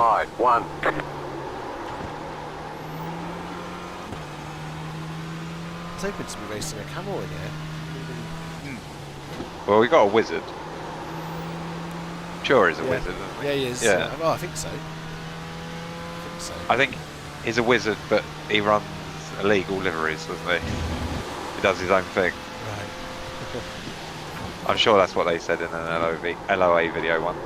was hoping to be racing a camel in here. Well, we got a wizard. Sure, he's a wizard, isn't he? Yeah, he is. Yeah. Oh, I think so. I think he's a wizard, but he runs illegal liveries, doesn't he? He does his own thing. Right. I'm sure that's what they said in an LOA video once.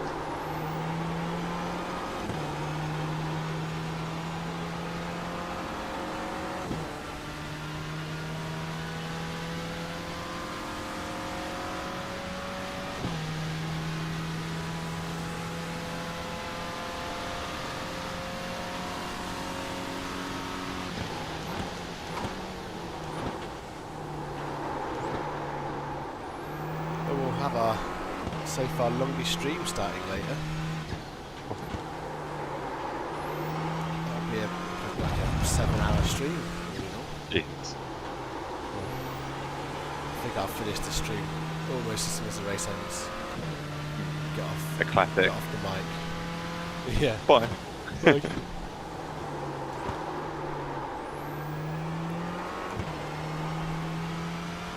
We'll have our so far longest stream starting later. That'll be like a 7-hour stream. Jeez. I think I'll finish the stream almost as soon as the race ends. Get off. A classic. Get off the mic. Yeah. Bye.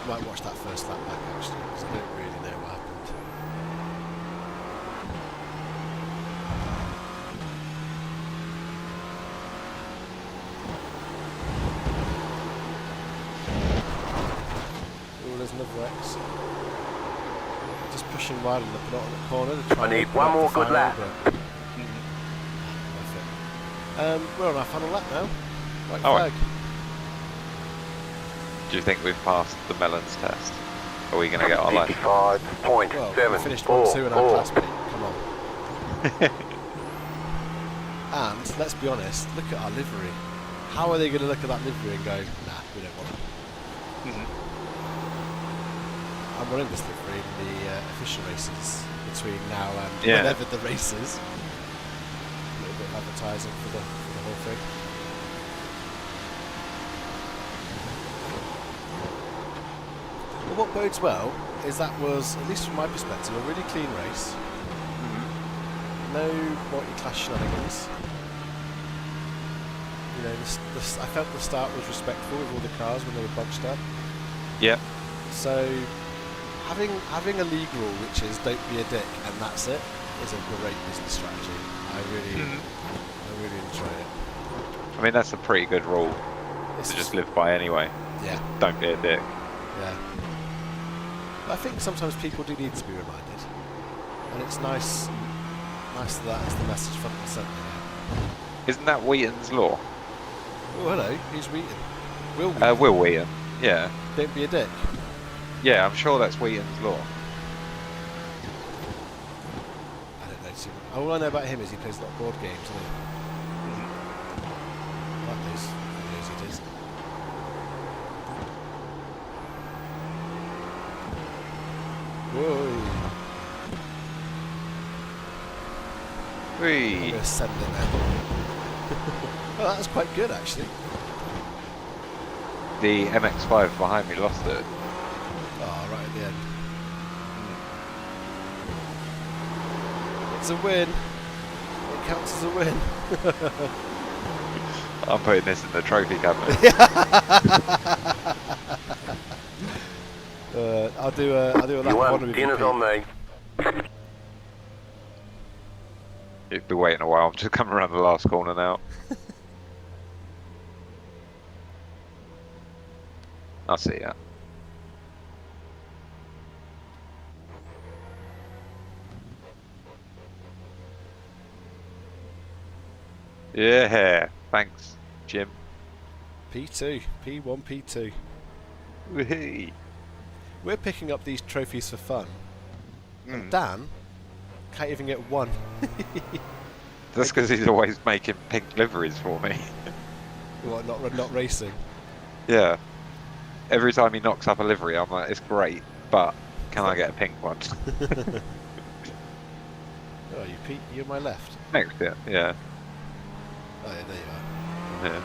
I might watch that first lap back actually, because I don't really know what happened. Oh, there's another X. Just pushing wide on the corner to try I need one more good lap. We're on our final lap now. White Oh, flag. Do you think we've passed the Melon's test? Are we going to get our life? 55.744. Well, we finished 1-2 in our class meet. Come on. And let's be honest, look at our livery. How are they going to look at that livery and go, nah, we don't want it? I'm running this livery in the official races between now and whenever the race is. A little bit of advertising for the whole thing. Well, what bodes well is that was, at least from my perspective, a really clean race. No multi-class shenanigans. You know, I felt the start was respectful with all the cars when they were bunched up. Yep. So having a league rule which is don't be a dick and that's it is a great business strategy. I really enjoy it. I mean, that's a pretty good rule. to just live by anyway. Yeah. Don't be a dick. Yeah. But I think sometimes people do need to be reminded, and it's nice that that's the message front and centre. Isn't that Wheaton's law? Oh, hello. Who's Wheaton? Will Wheaton? Will Wheaton. Yeah. Don't be a dick. Yeah, I'm sure that's Wheaton's law. I don't know too much. All I know about him is he plays a lot of board games, doesn't he? Like those videos he does. Whoa. I'm Whee. going to send it now. Well, that was quite good, actually. The MX-5 behind me lost it. Oh, right at the end. It's a win. It counts as a win. I'm putting this in the trophy cabinet. I'll do a You lap want one with you, dinner's Pete. on me. You'd be waiting a while. I'm just coming around the last corner now. I'll see ya. Yeah, thanks, Jim. P2, P1, P2. Whee. We're picking up these trophies for fun. And Mm. Dan can't even get one. That's because he's always making pink liveries for me. What, not racing? Yeah. Every time he knocks up a livery, I'm like, it's great, but can I get a pink one? Oh, you Pete, you're my left. Next year, yeah. Oh yeah, there you are. Yeah.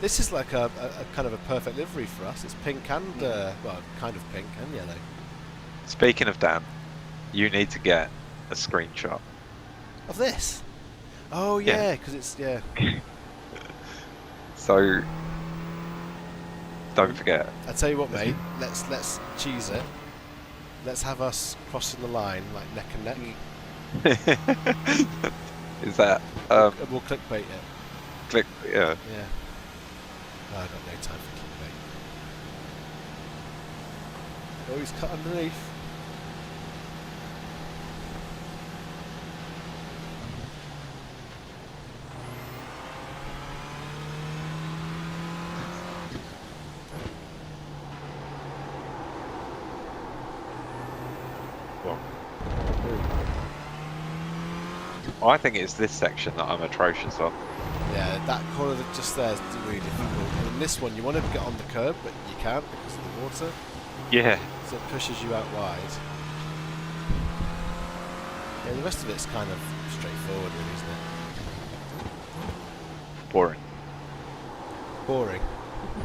This is like a kind of a perfect livery for us. It's pink and, well, kind of pink and yellow. Speaking of Dan, you need to get a screenshot. Of this? Oh Yeah. yeah, because it's, yeah. So, don't forget. I tell you what, mate. Let's cheese it. Let's have us crossing the line like neck and neck. Is that And we'll clickbait it. click? Yeah. Yeah. Oh, I've got no time for clickbait. Oh, he's cut underneath. I think it's this section that I'm atrocious on. Yeah, that corner that just there is really difficult. And in this one, you want to get on the curb, but you can't because of the water. Yeah. So it pushes you out wide. Yeah, the rest of it's kind of straightforward, really, isn't it? Boring. Boring.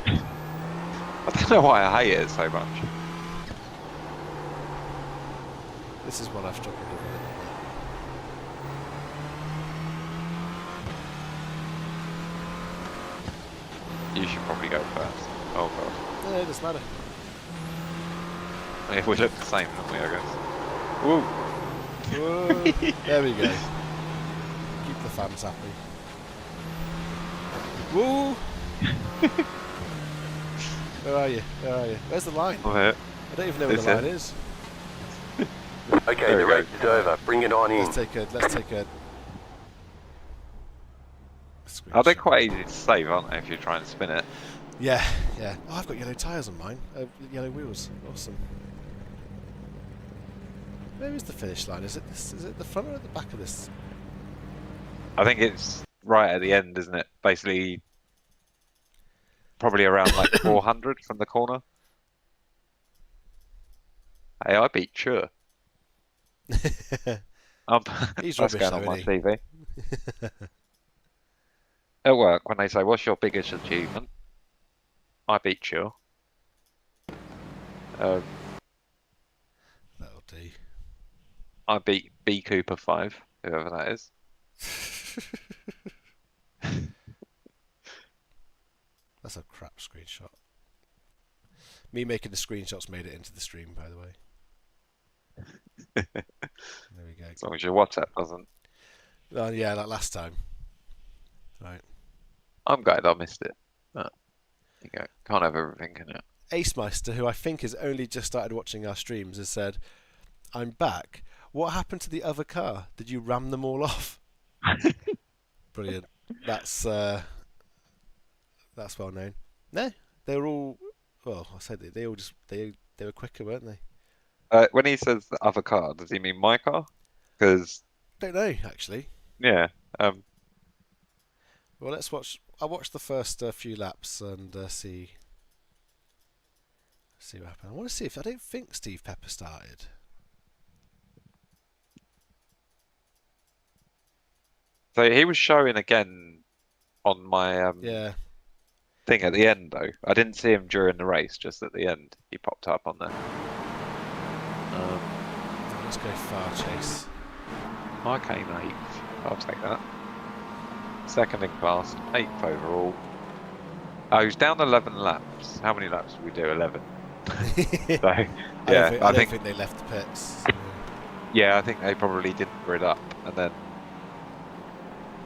I don't know why I hate it so much. This is what I've struggled with a little bit. You should probably go first. Oh god. Yeah, it doesn't matter. If we look the same, don't we, I guess? Woo! Whoa. There we go. Keep the fans happy. Woo! Where are you? Where are you? Where's the line? I'm here. I don't even know where the line is. Okay, There the we go. race is over. Bring it on in. Let's take a Are they screenshot. quite easy to save, aren't they, if you try and spin it? Yeah, yeah. Oh, I've got yellow tyres on mine. Yellow wheels. Awesome. Where is the finish line? Is it this? Is it the front or at the back of this? I think it's right at the end, isn't it? Basically, probably around like 400 from the corner. Hey, I beat Sure. He's That's rubbish going on though, my isn't he? CV. At work, when they say, "What's your biggest achievement?" I beat Sure. That'll do. I beat B Cooper 5, whoever that is. That's a crap screenshot. Me making the screenshots made it into the stream, by the way. There we go. As long as your WhatsApp doesn't. Oh yeah, like last time. Right. I'm glad I missed it. But you go, can't have everything, can it? Acemeister, who I think has only just started watching our streams, has said, "I'm back. What happened to the other car? Did you ram them all off?" Brilliant. That's well known. No, they were all. Well, I said they all just they were quicker, weren't they? When he says the other car, does he mean my car? Because Don't know actually. yeah, Well, let's watch. I'll watch the first few laps and see what happened. I want to see if I don't think Steve Pepper started. so he was showing again on my Yeah. thing at the end though. I didn't see him during the race, just at the end he popped up on there. Let's go far chase. I came 8th. I'll take that. Second in class, 8th overall. Oh, he was down 11 laps. How many laps did we do? 11. So, yeah, I don't think they left the pits. So. Yeah, I think they probably didn't grid up and then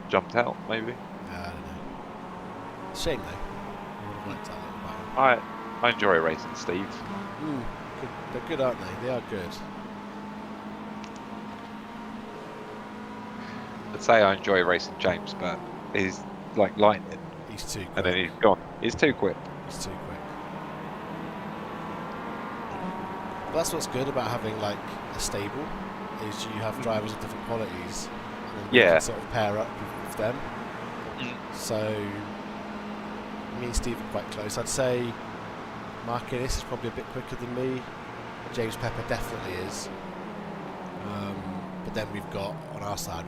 jumped out, maybe. I don't know. Shame though. I would have liked that little battle. I enjoy racing, Steve. Good. They're good, aren't they? They are good. I'd say I enjoy racing James, but he's like lightning. He's too quick. And then he's gone. He's too quick. He's too quick. But that's what's good about having like a stable, is you have drivers of different qualities, and then you can sort of pair up with them. So me and Steve are quite close. I'd say Mark Innes is probably a bit quicker than me. James Pepper definitely is. But then we've got on our side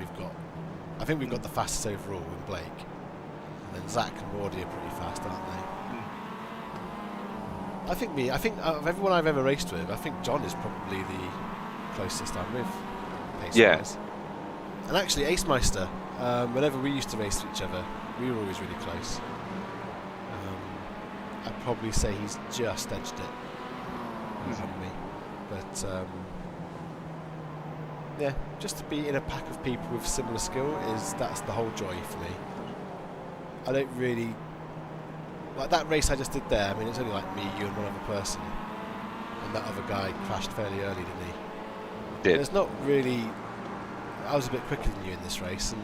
I think we've got the fastest overall in Blake. And then Zach and Wardy are pretty fast, aren't they? I think of everyone I've ever raced with, I think John is probably the closest I'm with. Pace-wise. And actually, Acemeister, whenever we used to race with each other, we were always really close. I'd probably say he's just edged it on me. But yeah, just to be in a pack of people with similar skill that's the whole joy for me. I don't really like that race I just did there. I mean, it's only like me, you, and one other person, and that other guy crashed fairly early, didn't he? Did. There's not really. I was a bit quicker than you in this race, and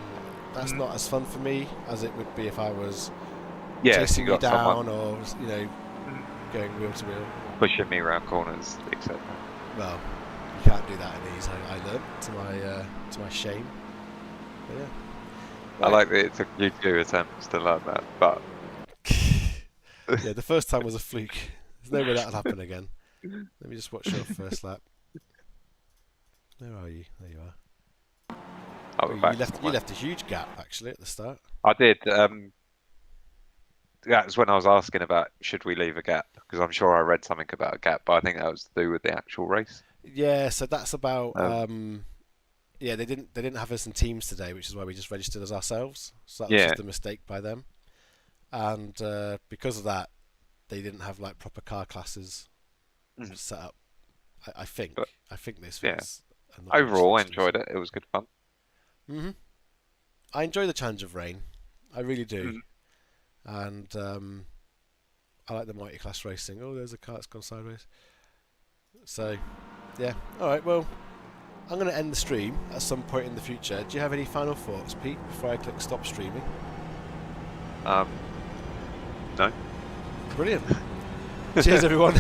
that's not as fun for me as it would be if I was chasing you down or going wheel to wheel, pushing me around corners, etc. Well, you can't do that in these. I learned to my shame. But yeah. I like that it took you 2 attempts to learn that, but yeah, the first time was a fluke. There's no way that'll happen again. Let me just watch your first lap. Where are you? There you are. You left a huge gap actually at the start. I did. That was when I was asking about should we leave a gap, because I'm sure I read something about a gap, but I think that was to do with the actual race. Yeah, so that's about. Yeah, they didn't have us in teams today, which is why we just registered as ourselves. So that was just a mistake by them, and because of that, they didn't have like proper car classes set up. I think this was. Yeah. Overall, I enjoyed it. It was good fun. I enjoy the challenge of rain. I really do. And I like the multi-class racing. Oh, there's a car that's gone sideways. So, yeah. All right. Well, I'm going to end the stream at some point in the future. Do you have any final thoughts, Pete, before I click stop streaming? No. Brilliant. Cheers, everyone.